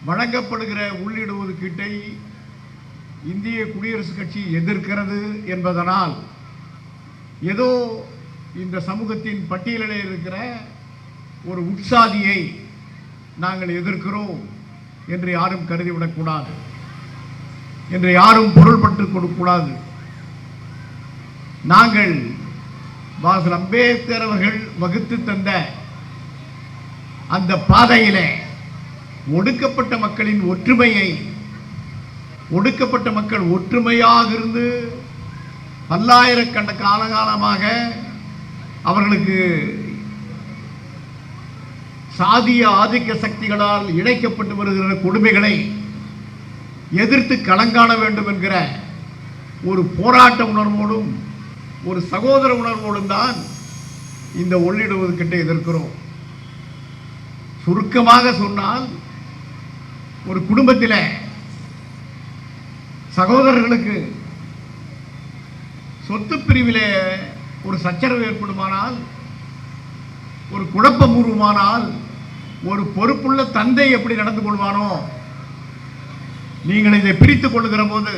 வழங்கப்படுகிற உள்ளிட ஒதுக்கீட்டை இந்திய குடியரசுக் கட்சி எதிர்க்கிறது என்பதனால் ஏதோ இந்த சமூகத்தின் பட்டியலில் இருக்கிற ஒரு உட்சாதியை நாங்கள் எதிர்க்கிறோம் என்று யாரும் கருதிவிடக்கூடாது, என்று யாரும் பொருள்பட்டுக் கொடுக்கக்கூடாது. நாங்கள் பாசல் அம்பேத்கர் அவர்கள் வகுத்து தந்த அந்த பாதையிலே ஒடுக்கப்பட்ட மக்களின் ஒற்றுமையை, ஒடுக்கப்பட்ட மக்கள் ஒற்றுமையாக இருந்து பல்லாயிரக்கணக்கான காலகாலமாக அவர்களுக்கு சாதிய ஆதிக்க சக்திகளால் இணைக்கப்பட்டு வருகிற கொடுமைகளை எதிர்த்து களங்காண வேண்டும் என்கிற ஒரு போராட்ட உணர்வோடும் ஒரு சகோதர உணர்வோடும் தான் இந்த உள்ளிட ஒதுக்கீட்டை எதிர்க்கிறோம். சுருக்கமாக சொன்னால், ஒரு குடும்பத்தில் சகோதரர்களுக்கு சொத்து பிரிவிலே ஒரு சச்சரவு ஏற்படுமானால், ஒரு குழப்பம் உருவானால், ஒரு பொறுப்புள்ள தந்தை எப்படி நடந்து கொள்வானோ, நீங்கள் இதை பிரித்துக் கொள்ளுகிற போது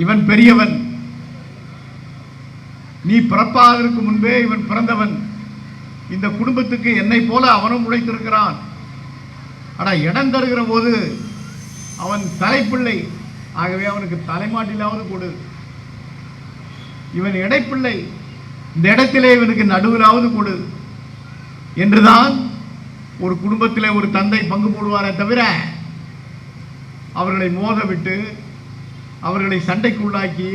இவன் பெரியவன், நீ பிறப்பாதற்கு முன்பே இவன் பிறந்தவன், இந்த குடும்பத்துக்கு என்னை போல அவனும் உழைத்திருக்கிறான், ஆனால் இடம் தருகிற போது அவன் தலைப்பிள்ளை, ஆகவே அவனுக்கு தலைமாட்டிலாவது கொடு, இவன் இடைப்பிள்ளை, இந்த இடத்திலே இவனுக்கு நடுவிலாவது கொடு என்றுதான் ஒரு குடும்பத்திலே ஒரு தந்தை பங்கு போடுவாரே தவிர அவர்களை மோதவிட்டு அவர்களை சண்டைக்குள்ளாக்கி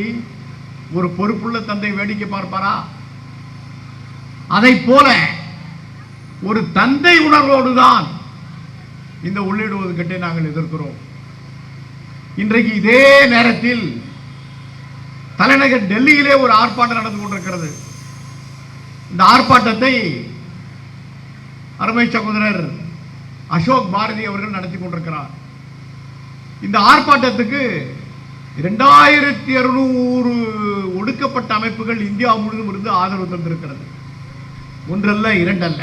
ஒரு பொறுப்புள்ள தந்தை வேடிக்கை பார்ப்பாரா? அதை போல ஒரு தந்தை உணர்வோடு தான் இந்த உள்ளிட ஒதுக்கீட்டை நாங்கள் எதிர்க்கிறோம். இன்றைக்கு இதே நேரத்தில் தலைநகர் டெல்லியிலே ஒரு ஆர்ப்பாட்டம் நடந்து கொண்டிருக்கிறது. இந்த ஆர்ப்பாட்டத்தை அருமை சகோதரர் அசோக் பாரதி அவர்கள் நடத்தி கொண்டிருக்கிறார். இந்த ஆர்ப்பாட்டத்துக்கு 2200 ஒடுக்கப்பட்ட அமைப்புகள் இந்தியா முழுவதும் இருந்து ஆதரவு தந்திருக்கிறது. ஒன்றல்ல, இரண்டல்ல,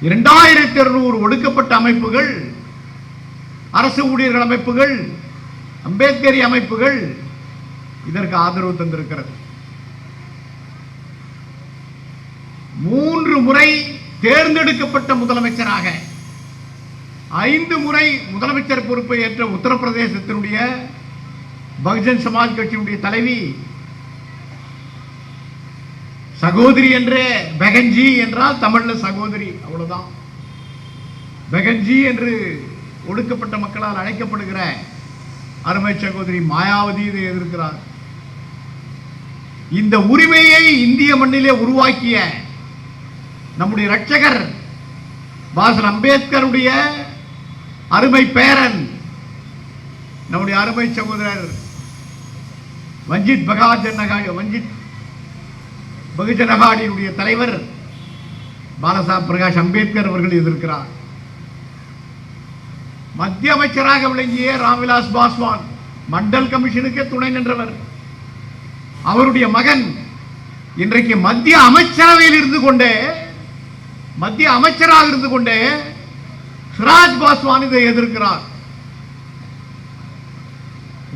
2200 ஒடுக்கப்பட்ட அமைப்புகள், அரசு ஊழியர்கள் அமைப்புகள், அம்பேத்கரி அமைப்புகள் இதற்கு ஆதரவு தந்திருக்கிறது. 3 முறை தேர்ந்தெடுக்கப்பட்ட முதலமைச்சராக 5 முறை முதலமைச்சர் பொறுப்பை ஏற்ற உத்தரப்பிரதேசத்தினுடைய பகுஜன் சமாஜ் கட்சியினுடைய தலைவி சகோதரி என்றே, பெகன்ஜி என்றால் தமிழ்ல சகோதரி, அவ்வளவுதான். பெகன்ஜி என்று ஒடுக்கப்பட்ட மக்களால் அழைக்கப்படுகிற அருமை சகோதரி மாயாவதி இதை எதிர்க்கிறார். இந்த உரிமையை இந்திய மண்ணிலே உருவாக்கிய நம்முடைய இரட்சகர் பாசல் அம்பேத்கருடைய அருமை பேரன் நம்முடைய அருமை சகோதரர் வஞ்சித் பகுஜன் அகாடியுடைய தலைவர் பாலசாஹிப் பிரகாஷ் அம்பேத்கர் அவர்கள் எதிர்க்கிறார். மத்திய அமைச்சராக விளங்கிய ராம்விலாஸ் பாஸ்வான் மண்டல் கமிஷனுக்கு துணை நின்றவர். அவருடைய மகன் இன்றைக்கு மத்திய அமைச்சரவையில் இருந்து கொண்டே, மத்திய அமைச்சராக இருந்து கொண்டே சிராஜ் பாஸ்வான் இதை எதிர்க்கிறார்.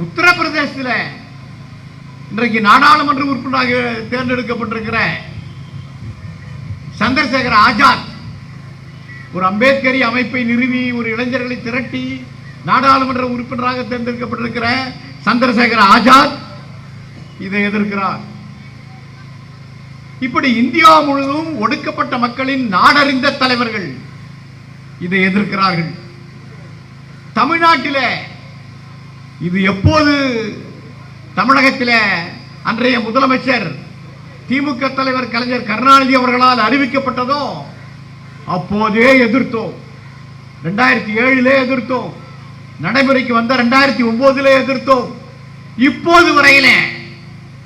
உத்தரப்பிரதேசத்தில் இன்றைக்கு நாடாளுமன்ற உறுப்பினராக தேர்ந்தெடுக்கப்பட்டிருக்கிற சந்திரசேகர் ஆசாத் ஒரு அம்பேத்கரி அமைப்பை நிறுவி ஒரு இளைஞர்களை திரட்டி நாடாளுமன்ற உறுப்பினராக தேர்ந்தெடுக்கப்பட்டிருக்கிற சந்திரசேகர் ஆசாத் இதை எதிர்க்கிறார். இப்படி இந்தியா முழுவதும் ஒடுக்கப்பட்ட மக்களின் நாடறிந்த தலைவர்கள் இதை எதிர்க்கிறார்கள். தமிழ்நாட்டில் இது எப்போது தமிழகத்தில் அன்றைய முதலமைச்சர் திமுக தலைவர் கலைஞர் கருணாநிதி அவர்களால் அறிவிக்கப்பட்டதோ அப்போதே எதிர்த்தோம். 2007 எதிர்த்தோம், நடைமுறைக்கு வந்த 2009 எதிர்த்தோம். இப்போது வரையிலே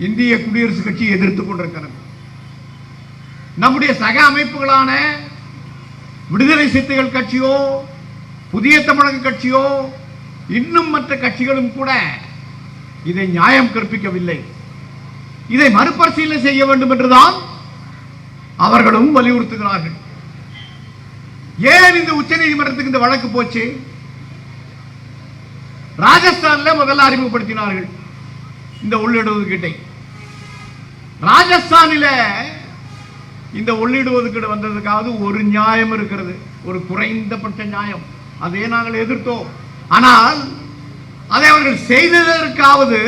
இந்திய குடியரசுக் கட்சி எதிர்த்துக் கொண்டிருக்கிறது. நம்முடைய சக அமைப்புகளான விடுதலை சிறுத்தைகள் கட்சியோ, புதிய தமிழக கட்சியோ, இன்னும் மற்ற கட்சிகளும் கூட இதை நியாயம் கற்பிக்கவில்லை. இதை மறுபரிசீலனை செய்ய வேண்டும் என்றுதான் அவர்களும் வலியுறுத்துகிறார்கள். ஏன் இந்த உச்ச நீதிமன்றத்துக்கு இந்த வழக்கு போச்சு? ராஜஸ்தான்ல முதல்ல அறிமுகப்படுத்தினார்கள் இந்த உள்ளீடு ஒதுக்கீட்டை. ராஜஸ்தானில இந்த உள்ளீடு ஒதுக்கீடு வந்ததுக்காவது ஒரு நியாயம் இருக்கிறது, ஒரு குறைந்தபட்ச நியாயம். அதே நாங்கள் எதிர்த்தோம். ஆனால் அதை அவர்கள் செய்ததற்காவது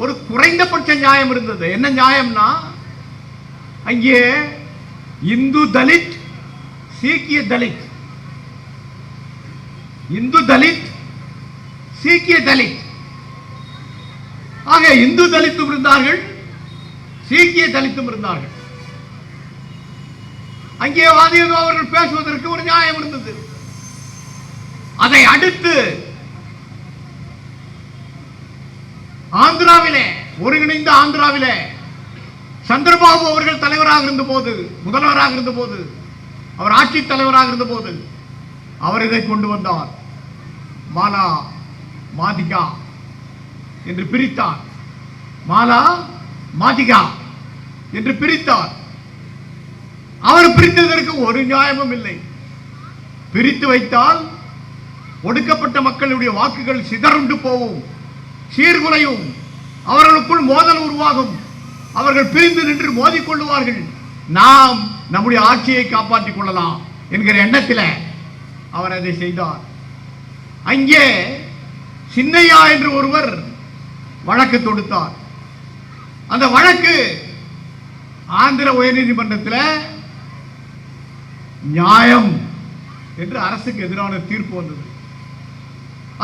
ஒரு குறைந்தபட்ச நியாயம் இருந்தது. என்ன நியாயம்னா, அங்கே இந்து தலித், சீக்கிய தலித், இந்து தலித், சீக்கிய தலித், ஆக இந்து தலித்தும் இருந்தார்கள், சீக்கிய தலித்தும் இருந்தார்கள். அங்கே வாதியதோ அவர்கள் பேசுவதற்கு ஒரு நியாயம் இருந்தது. அதை அடுத்து ஆந்திராவிலே, ஒருங்கிணைந்த ஆந்திராவிலே சந்திரபாபு அவர்கள் தலைவராக இருந்த போது, முதல்வராக இருந்த போது, அவர் ஆட்சி தலைவராக இருந்த போது அவர் இதை கொண்டு வந்தார். மாலா மாதிகா என்று பிரித்தார். மாலா மாதிகா என்று பிரித்தார். அவர் பிரித்ததற்கு ஒரு நியாயமும் இல்லை. பிரித்து வைத்தால் ஒடுக்கப்பட்ட மக்களுடைய வாக்குகள் சிதறுண்டு போகும், சீர்குலையும், அவர்களுக்குள் மோதல் உருவாகும், அவர்கள் பிரிந்து நின்று மோதிக்கொள்ளுவார்கள், நாம் நம்முடைய ஆட்சியை காப்பாற்றிக் கொள்ளலாம் என்கிற எண்ணத்தில் அவர் அதை செய்தார். அங்கே சின்னையா என்று ஒருவர் வழக்கு தொடுத்தார். அந்த வழக்கு ஆந்திர உயர்நீதிமன்றத்தில் நியாயம் என்று அரசுக்கு எதிரான தீர்ப்பு வந்தது.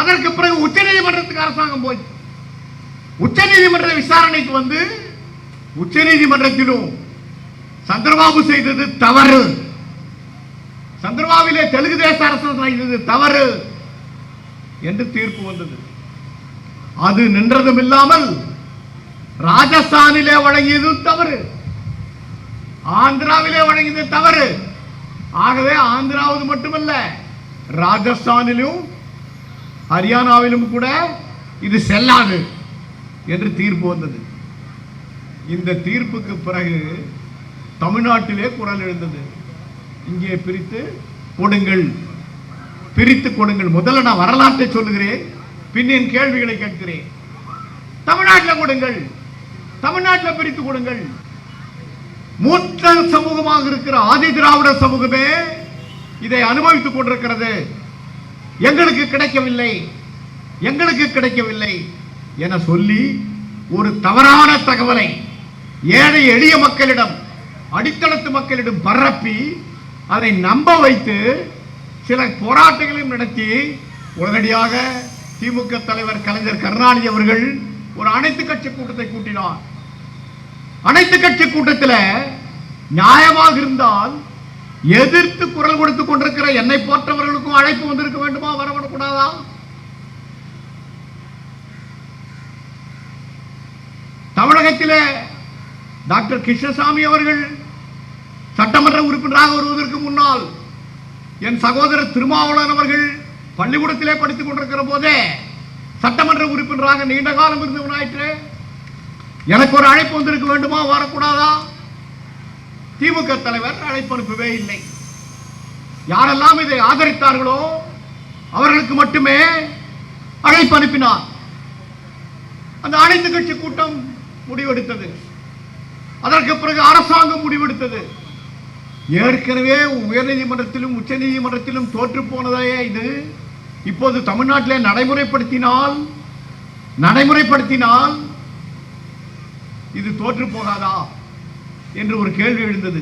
அதற்கு பிறகு உச்ச நீதிமன்றத்துக்கு அரசாங்கம் போய் உச்ச நீதிமன்ற விசாரணைக்கு வந்து, உச்ச நீதிமன்றத்திலும் சந்திரபாபு செய்தது தவறு, சந்திரபாபுவிலே தெலுங்கு தேச அரசு செய்தது தவறு என்று தீர்ப்பு வந்தது. அது நின்றதும் இல்லாமல் ராஜஸ்தானிலே வழங்கியது தவறு, ஆந்திராவிலே வழங்கியது தவறு. ஆகவே ஆந்திராவது மட்டுமல்ல, ராஜஸ்தானிலும் ஹரியானாவிலும் கூட இது செல்லாது என்று தீர்ப்பு வந்தது. இந்த தீர்ப்புக்கு பிறகு தமிழ்நாட்டிலே குரல் எழுந்தது. இங்கே பிரித்து கொடுங்கள், பிரித்து கொடுங்கள். முதல்ல நான் வரலாற்றை சொல்லுகிறேன், பின் என் கேள்விகளை கேட்கிறேன். தமிழ்நாட்டில் கொடுங்கள், தமிழ்நாட்டில் பிரித்து கொடுங்கள். மூத்த சமூகமாக இருக்கிற ஆதி திராவிட சமூகமே இதை அனுபவித்துக் கொண்டிருக்கிறது. எங்களுக்கு கிடைக்கவில்லை, எங்களுக்கு கிடைக்கவில்லை என சொல்லி ஒரு தவறான தகவலை ஏழை எளிய மக்களிடம், அடித்தளத்து மக்களிடம் பரப்பி அதை நம்ப வைத்து சில போராட்டங்களையும் நடத்தி உடனடியாக திமுக தலைவர் கலைஞர் கருணாநிதி அவர்கள் ஒரு அனைத்து கட்சி கூட்டத்தை கூட்டினார். அனைத்து கட்சி கூட்டத்தில் நியாயமாக இருந்தால் எதிர்த்து குரல் கொடுத்துக் கொண்டிருக்கிற என்னை போன்றவர்களுக்கும் அழைப்பு வந்திருக்க வேண்டுமா, வரக்கூடாதா? தமிழகத்திலே டாக்டர் கிருஷ்ணசாமி அவர்கள் சட்டமன்ற உறுப்பினராக வருவதற்கு முன்னால் என் சகோதரர் திருமாவளவன் அவர்கள் பள்ளிக்கூடத்திலே படித்துக் கொண்டிருக்கிற போதே சட்டமன்ற உறுப்பினராக நீண்ட காலம் இருந்தவனாயிற்று. எனக்கு ஒரு அழைப்பு வந்திருக்க வேண்டுமா, வரக்கூடாதா? திமுக தலைவர் அழைப்பு அனுப்பவே இல்லை. யாரெல்லாம் இதை ஆதரித்தார்களோ அவர்களுக்கு மட்டுமே அழைப்பு அனுப்பினார். அந்த அனைத்து கட்சி கூட்டம் முடிவெடுத்தது. அதற்கு பிறகு அரசாங்கம் முடிவெடுத்தது. ஏற்கனவே உயர்நீதிமன்றத்திலும் உச்ச நீதிமன்றத்திலும் தோற்று போனதே இது இப்போது தமிழ்நாட்டிலே நடைமுறைப்படுத்தினால் இது தோற்று போகாதா என்று ஒரு கேள்வி எழுந்தது.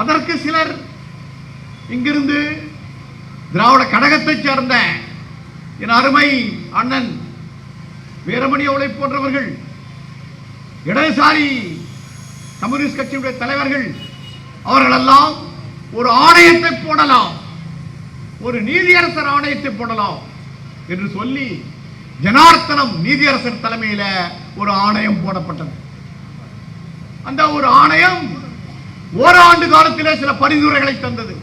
அதற்கு சிலர் இங்கிருந்து திராவிட கழகத்தைச் சேர்ந்த என் அருமை அண்ணன் வீரமணி அவளை போன்றவர்கள், இடதுசாரி கம்யூனிஸ்ட் கட்சியுடைய தலைவர்கள், அவர்களெல்லாம் ஒரு ஆணையத்தை போடலாம், ஒரு நீதியரசர் ஆணையத்தை போடலாம் என்று சொல்லி ஜனார்த்தனம் நீதியரசர் தலைமையில் ஒரு ஆணையம் போடப்பட்டது. அந்த ஒரு ஆணையம் ஓராண்டு காலத்திலே சில பரிந்துரைகளை தந்தது.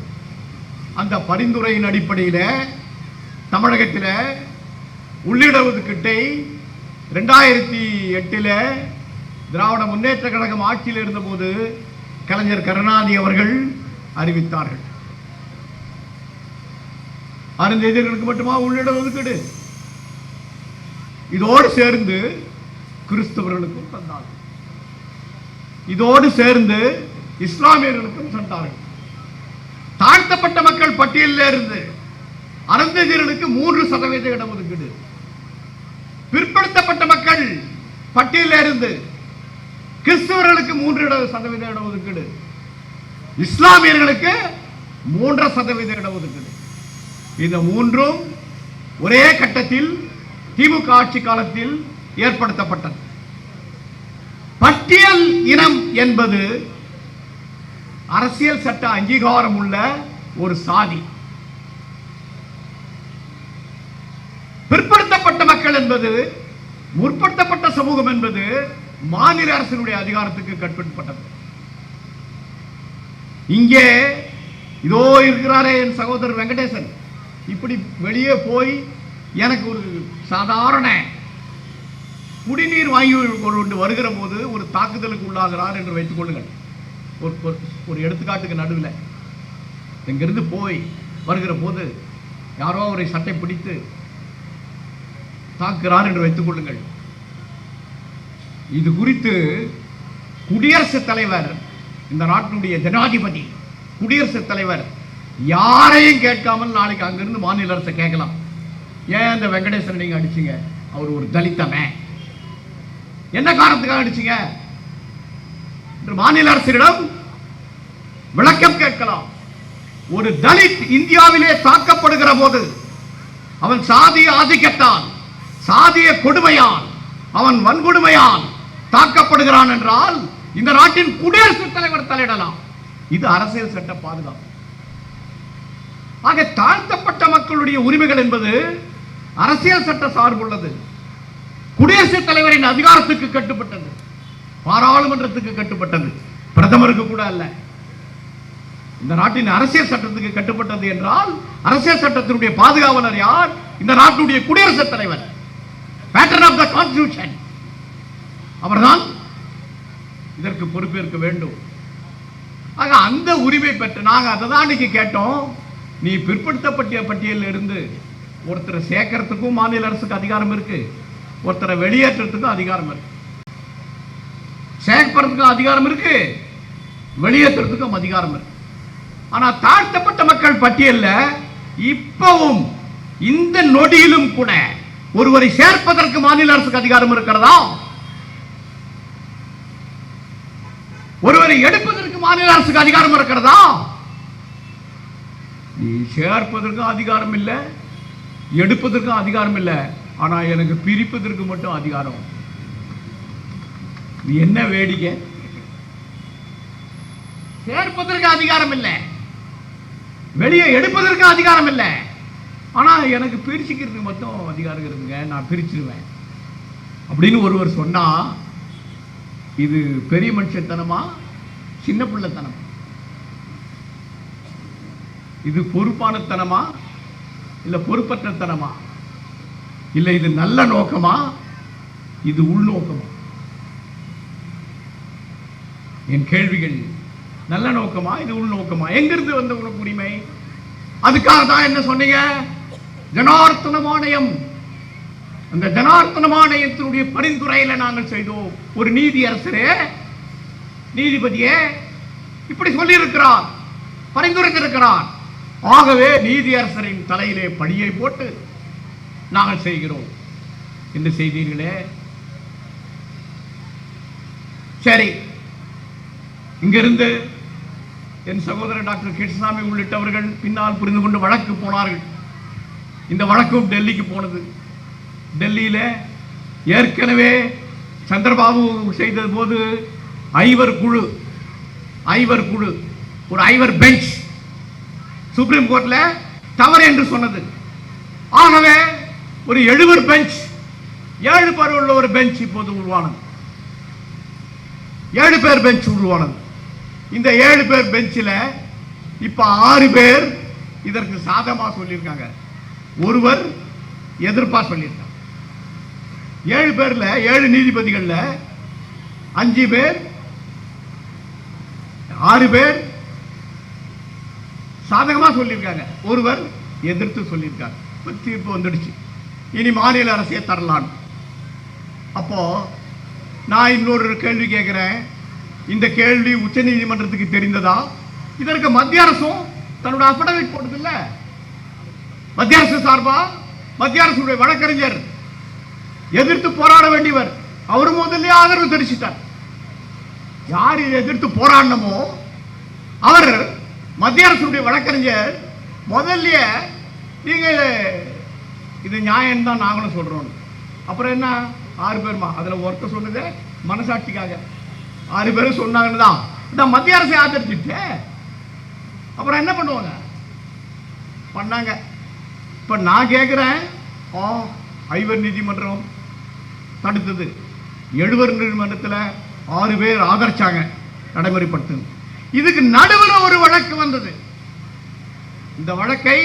அந்த பரிந்துரையின் அடிப்படையில் தமிழகத்தில் உள்ளிட ஒதுக்கீட்டை 2008 திராவிட முன்னேற்ற கழகம் ஆட்சியில் இருந்தபோது கலைஞர் கருணாநிதி அவர்கள் அறிவித்தார்கள். அருந்ததியர்களுக்கு மட்டுமா உள்ளிட ஒதுக்கீடு? இதோடு சேர்ந்து கிறிஸ்தவர்களுக்கும் தந்தார்கள், இதோடு சேர்ந்து இஸ்லாமியர்களுக்கும் தந்தார்கள். தாழ்த்தப்பட்ட மக்கள் பட்டியலில் இருந்து அருந்ததியர்களுக்கு 3% இடஒதுக்கீடு, பிற்படுத்தப்பட்ட மக்கள் பட்டியலில் இருந்து கிறிஸ்தவர்களுக்கு 3% இடஒதுக்கீடு, இஸ்லாமியர்களுக்கு 3% இடஒதுக்கீடு. இந்த மூன்றும் ஒரே கட்டத்தில் திமுக ஆட்சி காலத்தில் ஏற்படுத்தப்பட்டது. பட்டியல் இனம் என்பது அரசியல் சட்ட அங்கீகாரம் உள்ள ஒரு சாதி. பிற்படுத்தப்பட்ட மக்கள் என்பது, முற்படுத்தப்பட்ட சமூகம் என்பது மாநில அரசினுடைய அதிகாரத்துக்கு கட்டுப்பட்டது. இங்கே இதோ இருக்கிறாரே என் சகோதரர் வெங்கடேசன், இப்படி வெளியே போய் எனக்கு ஒரு சாதாரண குடிநீர் வாங்கி கொண்டு வருகிற போது ஒரு தாக்குதலுக்கு உள்ளாகிறார் என்று வைத்துக் கொள்ளுங்கள். ஒரு எடுத்துக்காட்டுக்கு நடுவில் இங்கிருந்து போய் வருகிற போது யாரோ அவரை சட்டை பிடித்து தாக்குகிறார் என்று வைத்துக் கொள்ளுங்கள். இது குறித்து குடியரசுத் தலைவர், இந்த நாட்டினுடைய ஜனாதிபதி, குடியரசுத் தலைவர் யாரையும் கேட்காமல் நாளைக்கு அங்கிருந்து மாநில அரசை கேட்கலாம். ஏன் அந்த வெங்கடேசன் நீங்க அடிச்சீங்க? அவர் ஒரு தலித்தமே, என்ன காரணத்துக்காக அடிச்சீங்க என்று மாநில அரசிடம் விளக்கம் கேட்கலாம். ஒரு தலித் இந்தியாவிலே தாக்கப்படுகிற போது அவன் சாதிய ஆதிக்கத்தால், சாதிய கொடுமையால், அவன் வன்கொடுமையால் தாக்கப்படுகிறான் என்றால் இந்த நாட்டின் குடியரசுத் தலைவர் தலையிடலாம். இது அரசியல் சட்ட பாதுகாப்பு. ஆக தாழ்த்தப்பட்ட மக்களுடைய உரிமைகள் என்பது அரசியல் சட்ட சார்புள்ளது. குடியரசுத் தலைவரின் அதிகாரத்துக்கு கட்டுப்பட்டது, பாராளுமன்றத்துக்கு கட்டுப்பட்டது, பிரதமருக்கு கூட அல்ல. இந்த நாட்டின் அரசியல் சட்டத்துக்கு கட்டுப்பட்டது என்றால் அரசியல் சட்டத்தினுடைய பாதுகாவலர் யார்? இந்த நாட்டுடைய குடியரசுத் தலைவர், பேட்டர்ன் ஆஃப் த கான்ஸ்டிடியூஷன். அவர்தான் இதற்கு பொறுப்பேற்க வேண்டும். ஆக அந்த உரிமை பெற்று நாங்கள் அதை தான் இன்னைக்கு கேட்டோம். நீ பிற்படுத்தப்பட்ட பட்டியலில் இருந்து ஒருத்தரை சேர்க்கறதுக்கும் மாநில அரசுக்கு அதிகாரம் இருக்கு, ஒருத்தரை வெளியேற்றத்துக்கும் அதிகாரம் இருக்கு. சேர்ப்பதற்கும் அதிகாரம் இருக்கு, வெளியேற்றத்துக்கும் அதிகாரம் இருக்கு. ஆனா தாழ்த்தப்பட்ட மக்கள் பட்டியலில் இப்பவும் இந்த நொடியிலும் கூட ஒருவரை சேர்ப்பதற்கு மாநில அரசுக்கு அதிகாரம் இருக்கிறதா? ஒருவரை எடுப்பதற்கு மாநில அரசுக்கு அதிகாரம் இருக்கிறதா? நீ சேர்ப்பதற்கும் அதிகாரம் இல்லை, எடுப்பதற்கும் அதிகாரம் இல்லை. ஆனா எனக்கு பிரிப்பதற்கு மட்டும் அதிகாரம். நீ என்ன வேடிக்கை? சேர்ப்பதற்கு அதிகாரம் இல்லை, வெளியே எடுப்பதற்கு அதிகாரம் இல்லை. ஆனா எனக்கு பிரிச்சுக்கிறதுக்கு மட்டும் அதிகாரம் இருக்குங்க, நான் பிரிச்சிருவேன் அப்படின்னு ஒருவர் சொன்னா இது பெரிய மனுஷத்தனமா, சின்ன பிள்ளைத்தனமா? இது பொறுப்பானத்தனமா, இல்ல பொறுப்பற்றத்தனமா? இல்ல இது நல்ல நோக்கமா, இது உள்நோக்கமா? என் கேள்விகள் நல்ல நோக்கமா, இது உள்நோக்கமா? எங்கிருந்து வந்த உனக்கு உரிமை? அதுக்காக தான் என்ன சொன்னீங்க? ஜனார்த்தன ஆணையம். அந்த ஜனார்த்தன ஆணையத்தினுடைய பரிந்துரையில நாங்கள் செய்தோம். ஒரு நீதி அரசரே, நீதிபதியே இப்படி சொல்லி இருக்கிறார், பரிந்துரைத்திருக்கிறார். ஆகவே நீதி அரசரின் தலையிலே பழியை போட்டு நாங்கள் செய்கிறோம் என்று செய்தீர்களே. சரி, இங்கிருந்து என் சகோதரர் டாக்டர் கிருஷ்ணசாமி உள்ளிட்டவர்கள் பின்னால் புரிந்து கொண்டு வழக்கு போனார்கள். இந்த வழக்கும் டெல்லிக்கு போனது. டெல்லியில ஏற்கனவே சந்திரபாபு செய்த போது ஐவர் குழு, ஒரு ஐவர் பெஞ்ச் சுப்ரீம் கோர்ட்ல தவறு என்று சொன்னது. ஆகவே ஒரு 70 பெஞ்ச், 7 பேர் உள்ள ஒரு பெஞ்ச் இப்போது உருவானது. 7 பேர் பெஞ்ச் உருவானது. இந்த 7 பேர் பெஞ்சில் இப்ப 6 பேர் இதற்கு சாதகமா சொல்லியிருக்காங்க, ஒருவர் எதிர்ப்பா சொல்லியிருக்காங்க. 7 பேர்ல 7 நீதிபதிகள்ல 5 பேர், 6 பேர் சாதகமா சொல்லியிருக்காங்க, ஒருவர் எதிர்த்து சொல்லியிருக்கார். இப்போ தீர்ப்பு வந்துடுச்சு, இனி மாநில அரசே தரலான். அப்போ நான் இன்னொரு கேள்வி கேட்கிறேன். இந்த கேள்வி உச்ச நீதிமன்றத்துக்கு தெரிந்ததா? இதற்கு மத்திய அரசும் தன்னோட அஃபிடவிட் போட்டது இல்ல. மத்திய அரசு சார்பா மத்திய அரசுடைய வழக்கறிஞர் எதிர்த்து போராட வேண்டியவர், அவர் முதல்ல ஆதரவு தெரிவிச்சிட்டார். யார் எதிர்த்து போராடணுமோ அவர் மத்திய அரசுடைய வழக்கறிஞர் முதல்ல நீங்க இது நியாயம் தான் நாங்களும் சொல்றோம். அப்புறம் என்ன 6 பேருமா, அதுல ஒருத்தர் சொன்னது மனசாட்சிக்காக 6 பேரும் சொன்னாங்கன்னு தான் இந்த மத்திய அரசை ஆதரிச்சுட்டு அப்புறம் என்ன பண்ணுவாங்க பண்ணாங்க. இப்ப நான் கேட்கிறேன், ஐவர் நீதிமன்றம் தடுத்தது, 70 நீதிமன்றத்தில் 6 பேர் ஆதரிச்சாங்க நடைமுறைப்படுத்து. இதுக்கு நடுவில் ஒரு வழக்கு வந்தது. இந்த வழக்கை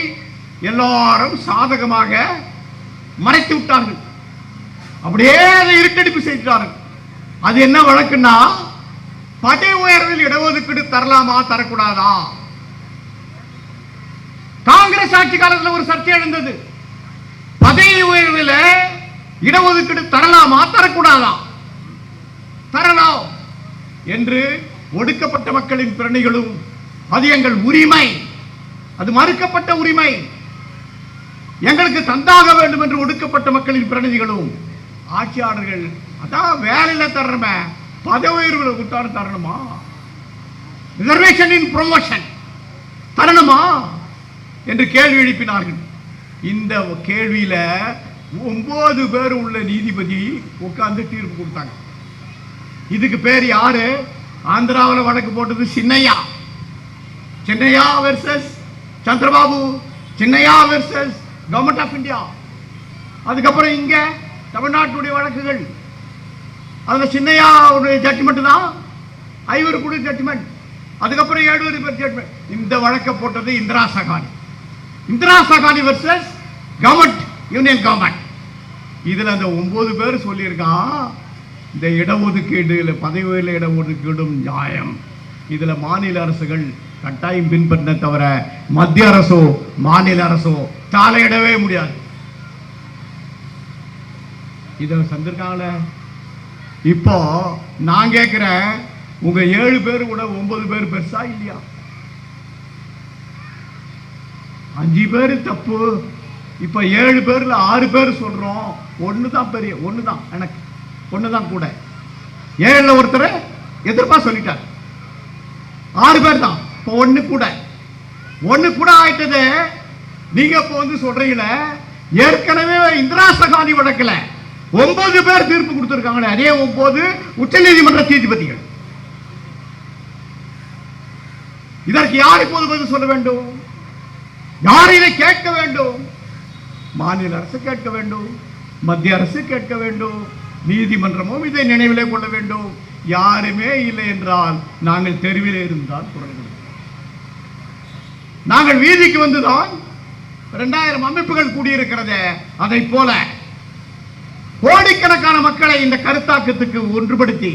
எல்லாரும் சாதகமாக மறைத்து விட்டார்கள், அப்படியே அதை இருட்டடிப்பு செய்தார்கள். அது என்ன வழக்குன்னா, பதவி உயர்வில் இடஒதுக்கீடு தரலாமா தரக்கூடாதா? காங்கிரஸ் ஆட்சி காலத்தில் ஒரு சர்ச்சை எழுந்தது. பதவி உயர்வில் இடஒதுக்கீடு தரலாமா தரக்கூடாதா? தரலாம் என்று ஒடுக்கப்பட்ட மக்களின் பிரதிகளும், அது எங்கள் உரிமை, அது மறுக்கப்பட்ட உரிமை, எங்களுக்கு தந்தாக வேண்டும் என்று ஒடுக்கப்பட்ட மக்களின் பிரதிநிதிகளும் ஆட்சியாளர்கள் அதான் வேலையில தரணுமே, பதவி உயர்வு கொடுத்தாரு தரணுமா? ரிசர்வேஷன் இன் ப்ரமோஷன் தரணுமா என்று கேள்வி எழுப்பினார்கள். இந்த கேள்வியில 9 பேர் உள்ள நீதிபதி உட்கார்ந்து தீர்ப்பு கொடுத்தாங்க. இதுக்கு பேர் யாரு? ஆந்திராவில் வழக்கு போட்டது Chinnaiya, Chinnaiya versus Chandrababu, Chinnaiya versus government of India. அதுக்கப்புறம் இங்க தமிழ்நாட்டுடைய வழக்குகள், அதுல சின்னையா ஜட்ஜ்மெண்ட் தான், ஐவர் கூட ஜட்ஜ்மெண்ட், அதுக்கப்புறம் 7 பேர் ஜட்ஜ்மெண்ட். இந்த வழக்கை போட்டது Indira Sahni, Indira Sahni versus government, union government. இதுல அந்த 9 பேர் சொல்லியிருக்கான், இந்த இடஒதுக்கீடு பதவி உயர்வு இடஒதுக்கீடும் நியாயம், இதுல மாநில அரசுகள் கட்டாயம் பின்பற்ற தவிர மத்திய அரசோ மாநில அரசோ தலையிடவே முடியாது. இத சந்திருக்காங்களே. இப்போ நான் கேட்கிறேன், உங்க 7 பேர் கூட 9 பேர் பெருசா இல்லையா? 5 பேர் தப்பு. இப்ப 7 பேர்ல 6 பேர் சொல்றோம், ஒண்ணுதான் பெரிய, ஒண்ணுதான் எனக்கு, ஒண்ணுதான் கூட. 7ல ஒருத்தர் எதிர்ப்பா சொல்லிட்டார், 6 பேர் தான். இப்போ ஒண்ணு கூட ஆயிட்டது. நீங்க இப்ப வந்து சொல்றீங்களே, ஏற்கனவே இந்திரா சகானி வழக்குல 9 பேர் தீர்ப்பு கொடுத்திருக்காங்க. அதே 9 உச்ச நீதிமன்ற நீதிபதிகள். இதற்கு யார் இப்போது பதில் சொல்ல வேண்டும்? யார் இதை கேட்க வேண்டும்? மாநில அரசு கேட்க வேண்டும், மத்திய அரசு கேட்க வேண்டும், நீதிமன்றமும் இதை நினைவிலே கொள்ள வேண்டும். யாருமே இல்லை என்றால் நாங்கள் தெருவிலே இருந்தால் குரல் கொடுக்கிறோம். நாங்கள் வீதிக்கு வந்துதான் 2000 அமைப்புகள் கூடியிருக்கிறதே, அதை போல கோடிக்கணக்கான மக்களை இந்த கருத்தாக்கத்துக்கு ஒன்றுபடுத்தி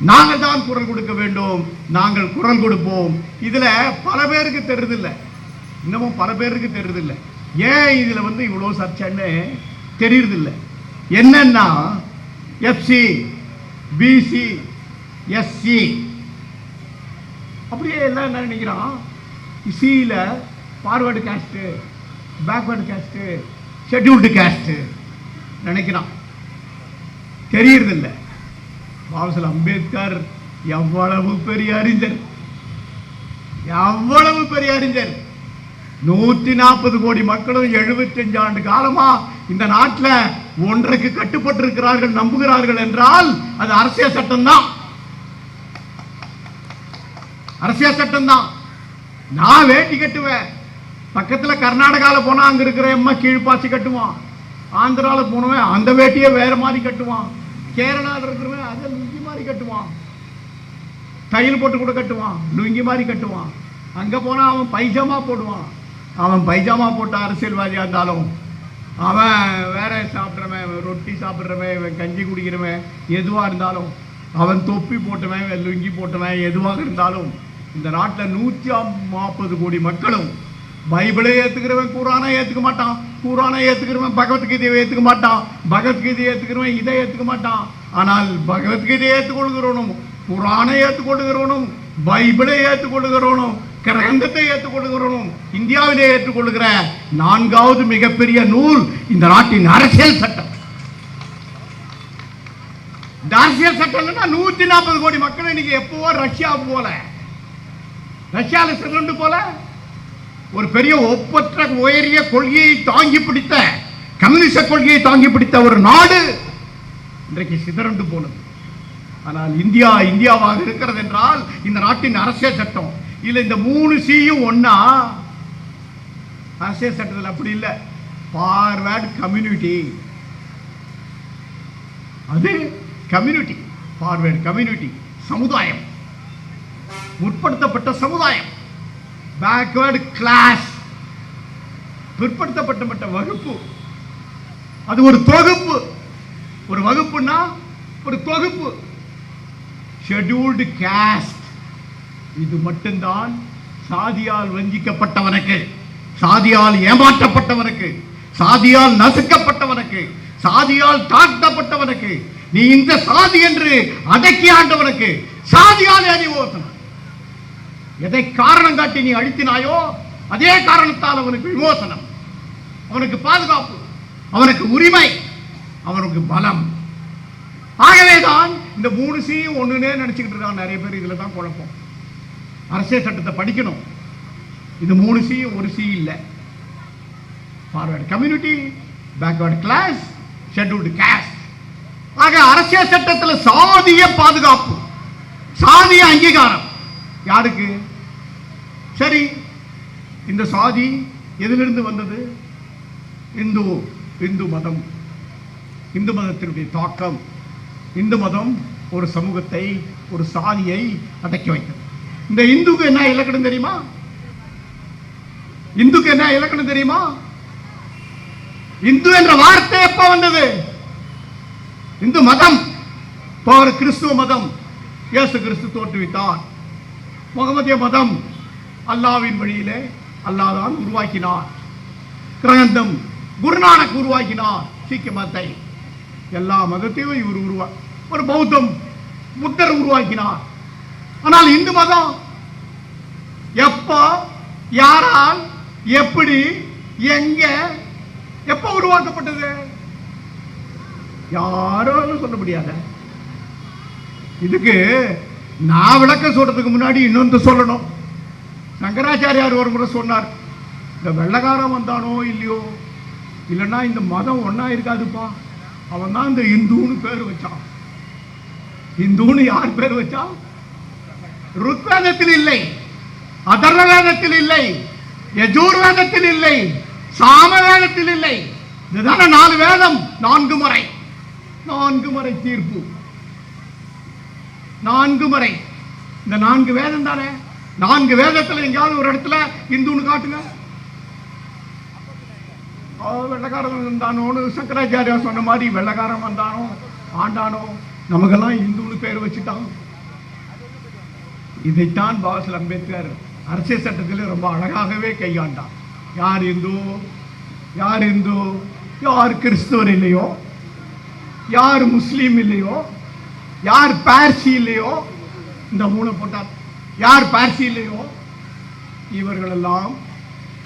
நாங்கள் தான் குரல் கொடுக்க வேண்டும். நாங்கள் குரல் கொடுப்போம். இதுல பல பேருக்கு தெரியுதில்லை, இன்னமும் பல பேருக்கு தெரியுதில்லை. ஏன் இதுல வந்து இவ்வளவு சர்ச்சைன்னு தெரியுதில்லை. என்னன்னா எஃப்சி, பிசி, எஸ்சி அப்படியே எல்லாம் என்ன நினைக்கிறான், சில forward cost, backward cost, scheduled caste நினைக்கிறான். தெரியறதில்லை. பாபா அம்பேத்கர் எவ்வளவு பெரிய அறிஞர், எவ்வளவு பெரிய அறிஞர். 140 கோடி மக்களும் 75 ஆண்டு காலமா இந்த நாட்டில் ஒன்றைக்கு கட்டுப்பட்டு இருக்கிறார்கள், நம்புகிறார்கள் என்றால் அது அரசியல் சட்டம் தான், அரசியல் சட்டம் தான். நான் வேட்டி கட்டுவேன், பக்கத்துல கர்நாடகால போனா அங்க இருக்கிற எம்மா கீழ்பாசி கட்டுவான், ஆந்திரால போனவன் அந்த வேட்டியை வேற மாதிரி கட்டுவான், கேரளால இருக்கிறவன் அதை லுங்கி மாதிரி கட்டுவான், தையல் போட்டு கூட கட்டுவான், லுங்கி மாதிரி கட்டுவான். அங்க போனா அவன் பைஜாமா போடுவான். அவன் பைஜாமா போட்ட அரசியல்வாதியா இருந்தாலும், அவன் வேற சாப்பிட்றவன், ரொட்டி சாப்பிட்றவன், கஞ்சி குடிக்கிறவன், எதுவா இருந்தாலும், அவன் தொப்பி போட்டவன், லுங்கி போட்டவன், எதுவாக இருந்தாலும் இந்த நாட்டில் 140 கோடி மக்களும் பைபிளை ஏத்துக்கிறவன் குரானை ஏத்துக்க மாட்டான், குரானை ஏத்துக்கிறவன் பகவத்கீதையை ஏத்துக்க மாட்டான், பகவத்கீதையை ஏத்துக்கிறவன் இதை ஏத்துக்க மாட்டான். ஆனால் பகவத்கீதையை ஏற்றுக்கொள்கிறவனும், குரானை ஏற்றுக்கொள்கிறவனும், பைபிளை ஏற்றுக்கொள்கிறவனும், கிரந்தத்தை ஏற்றுக்கொள்கிறவனும் இந்தியாவிலே ஏற்றுக்கொள்கிற 4வது மிகப்பெரிய நூல் இந்த நாட்டின் அரசியல் சட்டம். அரசியல் சட்டம் 140 கோடி மக்கள் இன்னைக்கு எப்பவோ ரஷ்யா போல, ரஷ்யால சென்று போல ஒரு பெரிய ஒப்பற்ற உயரிய கொள்கையை தாங்கி பிடித்த, கம்யூனிச கொள்கையை தாங்கி பிடித்த ஒரு நாடு இன்றைக்கு சிதறண்டு போனது. ஆனால் இந்தியா இந்தியாவாக இருக்கிறது என்றால் இந்த நாட்டின் அரசியல் சட்டம் இல்ல. இந்த 3 Cயும் ஒன்னா அரசியல் சட்டத்தில் அப்படி இல்லை. ஃபார்வர்ட் கம்யூனிட்டி, அது கம்யூனிட்டி, ஃபார்வர்ட் கம்யூனிட்டி சமுதாயம், முற்படுத்தப்பட்ட சமுதாயம். பேக்வர்ட் கிளாஸ், பிற்படுத்தப்பட்ட வகுப்பு, அது ஒரு தொகுப்பு. ஒரு வகுப்புன்னா ஒரு தொகுப்பு. ஷெட்யூல்டு காஸ்ட், இது மட்டும்தான் சாதியால் வஞ்சிக்கப்பட்டவனுக்கு, சாதியால் ஏமாற்றப்பட்டவனுக்கு, சாதியால் நசுக்கப்பட்டவனுக்கு, சாதியால் தாழ்த்தப்பட்டவனுக்கு, நீ இந்த சாதி என்று அடக்கி ஆண்டவனுக்கு சாதியால் அறிவோசனம். எதை காரணம் காட்டி நீ அழித்தினாயோ அதே காரணத்தால் அவனுக்கு விமோசனம், அவனுக்கு பாதுகாப்பு, அவனுக்கு உரிமை, அவனுக்கு பலம். ஆகவேதான் இந்த 3 Cயும் ஒண்ணுனே நினைச்சுக்கிட்டு இருக்காங்க நிறைய பேர். இதுல தான் குழப்பம். அரசியல் சட்டத்தை படிக்கணும். இது 3 Cயும் ஒரு C இல்ல. Forward community, backward class, scheduled caste. ஆக அரசியல் சட்டத்தில் சாதிய பாதுகாப்பு, சாதிய அங்கீகாரம் யாருக்கு? சரி, இந்த சாதி எதிலிருந்து வந்தது? இந்து மதம், இந்து மதத்தினுடைய தாக்கம். இந்து மதம் ஒரு சமூகத்தை, ஒரு சாதியை அடக்கி வைக்கிறது. இந்த இந்துக்கு என்ன இலக்கணம் தெரியுமா? இந்துக்கு என்ன இலக்கணம் தெரியுமா? இந்து என்ற வார்த்தை எப்ப வந்தது? இந்து மதம், கிறிஸ்துவ மதம் இயேசு கிறிஸ்து தோற்றுவித்தார். முகமதிய மதம் அல்லாவின் வழியிலே அல்லாஹ் தான் உருவாக்கினார். கிரந்தம் குருநானக் உருவாக்கினார் சீக்கிய மதத்தை. எல்லா மதத்தையும் இவர் ஒரு பௌத்தம் புத்தர் உருவாக்கினார். ஆனால் இந்து மதம் எப்ப, யாரால், எப்படி, எங்க, எப்ப உருவாக்கப்பட்டது? யாரும் சொல்ல முடியாத. இதுக்கு நான் விளக்கம் சொல்றதுக்கு முன்னாடி இன்னொன்று சொல்லணும். சங்கராச்சாரியார் ஒரு முறை சொன்னார், இந்த வெள்ளக்காரன் வந்தானோ இல்லையோ, இல்லைன்னா இந்த மதம் ஒன்னா இருக்காதுப்பா, அவன் தான் இந்த இந்துன்னு பேர் வச்சான். இந்துன்னு யார் பேர் வச்சா? ருக்வேதத்தில் இல்லை, அதர்வ வேதத்தில் இல்லை, யஜூர் வேதத்தில் இல்லை, சாம வேதத்தில் இல்லை. இதுதான 4 வேதம், 4 முறை, 4 முறை தீர்ப்பு, 4 முறை. இந்த 4 வேதம் தானே. 4 வேதத்தில் எங்கேயாவது ஒரு இடத்துல இந்துன்னு காட்டுங்க. வெள்ளக்காரன் வந்தானோன்னு சங்கராச்சாரியா சொன்ன மாதிரி வெள்ளக்காரன் வந்தானோ ஆண்டானோ நமக்கெல்லாம் இந்துன்னு பேர் வச்சுட்டான். இதைத்தான் பாபாசாஹேப் அம்பேத்கர் அரசியல் சட்டத்தில் ரொம்ப அழகாகவே கையாண்டான். யார் இந்து, யார் இந்து, யார் கிறிஸ்துவர் இல்லையோ, யார் முஸ்லீம் இல்லையோ, யார் பார்சி இல்லையோ, இந்த 3 போட்டார். யார் பார்சி இல்லையோ இவர்களெல்லாம்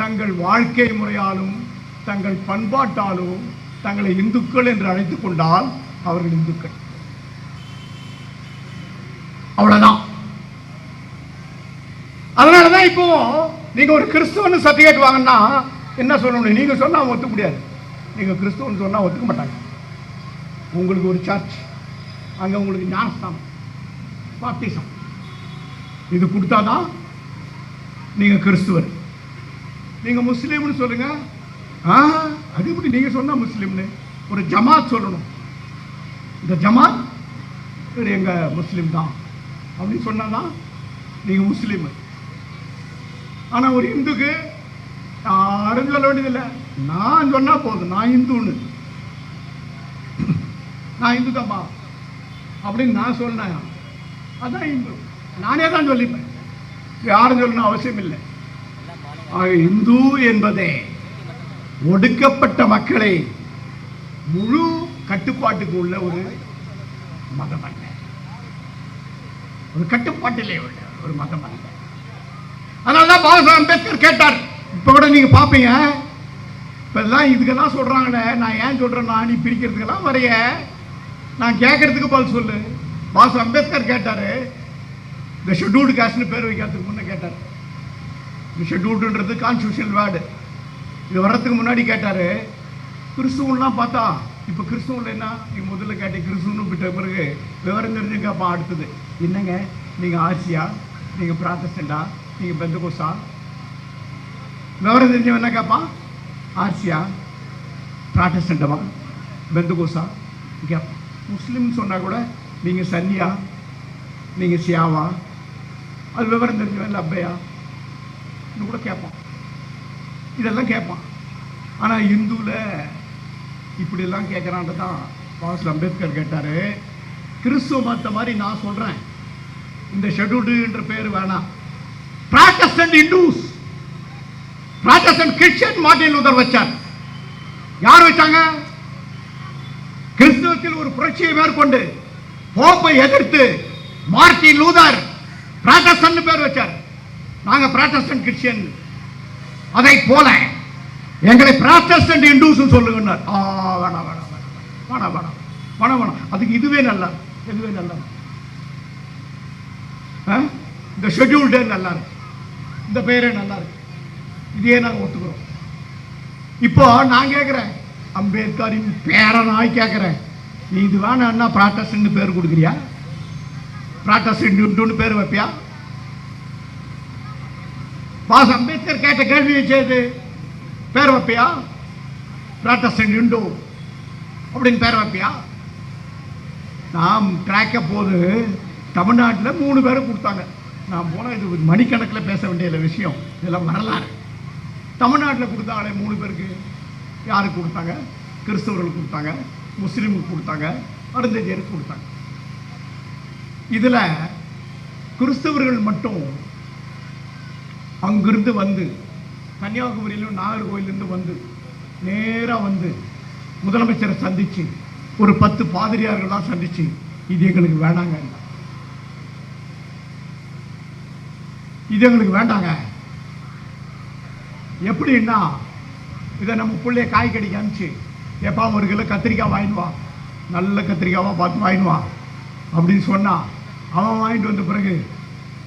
தங்கள் வாழ்க்கை முறையாலும் தங்கள் பண்பாட்டாலும் தங்களை இந்துக்கள் என்று அழைத்துக் கொண்டால் அவர்கள் இந்துக்கள். அவ்வளவுதான். அதனாலதான் இப்போ நீங்க ஒரு கிறிஸ்துவன் சர்டிபிகேட் வாங்கினா என்ன சொல்லணும்? நீங்க சொன்னா ஒத்துக்க முடியாது. நீங்க கிறிஸ்துவன் சொன்னா ஒத்துக்க மாட்டாங்க. உங்களுக்கு ஒரு சர்ச், அங்க உங்களுக்கு ஞானஸ்தானம், பாப்டிசம் இது கொடுத்தாதான் நீங்க கிறிஸ்துவர். நீங்க முஸ்லீம்னு சொல்லுங்க, அது எப்படி நீங்க சொன்னா முஸ்லீம்னு? ஒரு ஜமாத் சொல்லணும், இந்த ஜமாத் எங்க முஸ்லீம் தான் அப்படின்னு சொன்னாதான் நீங்க முஸ்லீம். ஆனா ஒரு இந்துக்கு யாரும் சொல்ல வேண்டியதில்லை, நான் சொன்னா போதும், நான் இந்துன்னு, நான் இந்து தான்ப்பா அப்படின்னு நான் சொன்னேன், அதான் இந்து, நானே தான் சொல்லிப்பேன். யாரும் சொல்லணும் அவசியம் இல்லை. இந்து என்பதே ஒடுக்கப்பட்ட மக்களை முழு கட்டுப்பாட்டுக்கு உள்ள ஒரு மதம் அல்ல, ஒரு கட்டுப்பாட்டிலே உள்ள ஒரு மதம் அல்ல. அதனாலதான் பாபா சாஹேப் அம்பேத்கர் கேட்டார். இப்ப கூட நீங்க பாப்பீங்க, இப்பெல்லாம் இதுக்கெல்லாம் சொல்றாங்களே, நான் ஏன் சொல்றேன்னா நீ பிரிக்கிறதுக்கெல்லாம் வரைய நான் கேட்கறதுக்கு பதில் சொல்லு. பாபா சாஹேப் அம்பேத்கர் கேட்டாரு, இந்த ஷெட்யூல்டு காஸ்ட்னு பேர் வைக்கிறதுக்கு முன்னே கேட்டார். இந்த ஷெட்யூல்டுன்றது கான்ஸ்டியூஷனல் வேர்டு. இது வர்றதுக்கு முன்னாடி கேட்டாரு, கிறிஸ்துவன்லாம் பார்த்தா இப்போ கிறிஸ்துவில் என்ன நீ முதல்ல கேட்ட கிறிஸ்துவனு விட்ட பிறகு விவரம் தெரிஞ்சுக்கப்பா. அடுத்தது என்னங்க, நீங்கள் ஆர்சியா, நீங்கள் ப்ராட்டஸ்டண்டா, நீங்கள் பெந்தகோஸ்தா? விவரம் தெரிஞ்சவன் என்ன கேட்பான்? ஆர்சியா, ப்ராட்டஸ்டண்டமா, பெந்தகோஸ்தா கேட்பான். முஸ்லீம்னு சொன்னால் கூட நீங்கள் சன்னியா, நீங்கள் சியாவா, அது விவரம் தெரிஞ்சவன் லப்பையா கூட கேட்பான். இதெல்லாம் கேட்பான். ஆனால் இந்துவில் இப்படியெல்லாம் கேட்குறான்ட்டு தான் பாபா சாஹேப் அம்பேத்கர் கேட்டார். கிறிஸ்துவ மத்த மாதிரி நான் சொல்கிறேன், இந்த ஷெட்யூல்டுன்ற பேர் வேணாம். Protestant Indus, Protestant Christian Martin Luther வச்சார். யார் வச்சாங்க? கிறிஸ்துவத்தில் ஒரு புரட்சியை மேற்கொண்டு போப்பை எதிர்த்து மார்ட்டின் லூதர் ப்ராட்டஸ்டன்ட் பேர் வச்சார். நாங்க ப்ராட்டஸ்டன்ட் கிறிஸ்டியன், அதை போல எங்களை ப்ராட்டஸ்டன்ட் இண்டூஸ் சொல்லுங்க. வேணாம் வேணாம் வேணாம் வேணாம் வேணாம் வேணாம், அதுக்கு இதுவே நல்லா, இதுவே நல்லா, இந்த ஷெட்யூல்டே நல்லா இருக்கு, இந்த பேரே நல்லா இருக்கு, இதே நாங்கள் ஒத்துக்கிறோம். இப்போ நான் கேட்குறேன், அம்பேத்கரின் பேரனாய் கேட்குறேன், நீ இது வேணா ப்ராட்டஸ்டன்ட் பேர் கொடுக்குறியா? ப்ராட்டஸ்டன்ட் பேர் வைப்பியா? பாஸ் அம்பேத்கர் கேட்ட கேள்வியை செய்து பேர் வைப்பியா? ப்ராட்டஸ்டன்ட் இண்டோ அப்படின்னு பேர் வைப்பியா? நாம் டிராக்க போது தமிழ்நாட்டில் 3 பேரை கொடுத்தாங்க. நான் போனால் இது மணிக்கணக்கில் பேச வேண்டிய விஷயம், இதெல்லாம் வரலாறு. தமிழ்நாட்டில் கொடுத்தாங்களே 3 பேருக்கு யாருக்கு கொடுத்தாங்க? கிறிஸ்தவர்களுக்கு கொடுத்தாங்க, முஸ்லீமுக்கு கொடுத்தாங்க, அருந்ததியருக்கு கொடுத்தாங்க. இதில் கிறிஸ்தவர்கள் மட்டும் அங்கிருந்து வந்து கன்னியாகுமரியிலும் நாகர்கோவிலிருந்து வந்து நேராக வந்து முதலமைச்சரை சந்திச்சு ஒரு 10 பாதிரியார்கள்லாம் சந்திச்சு இது எங்களுக்கு வேண்டாங்க, இது எங்களுக்கு வேண்டாங்க. எப்படின்னா, இதை நம்ம பிள்ளைய காய் கடிக்க அனுப்பிச்சு, எப்பா 1 கிலோ கத்திரிக்காய் வாங்கிடுவா, நல்ல கத்திரிக்காவாக பார்த்து வாங்கிடுவா அப்படின்னு சொன்னால், அவன் வாங்கிட்டு வந்த பிறகு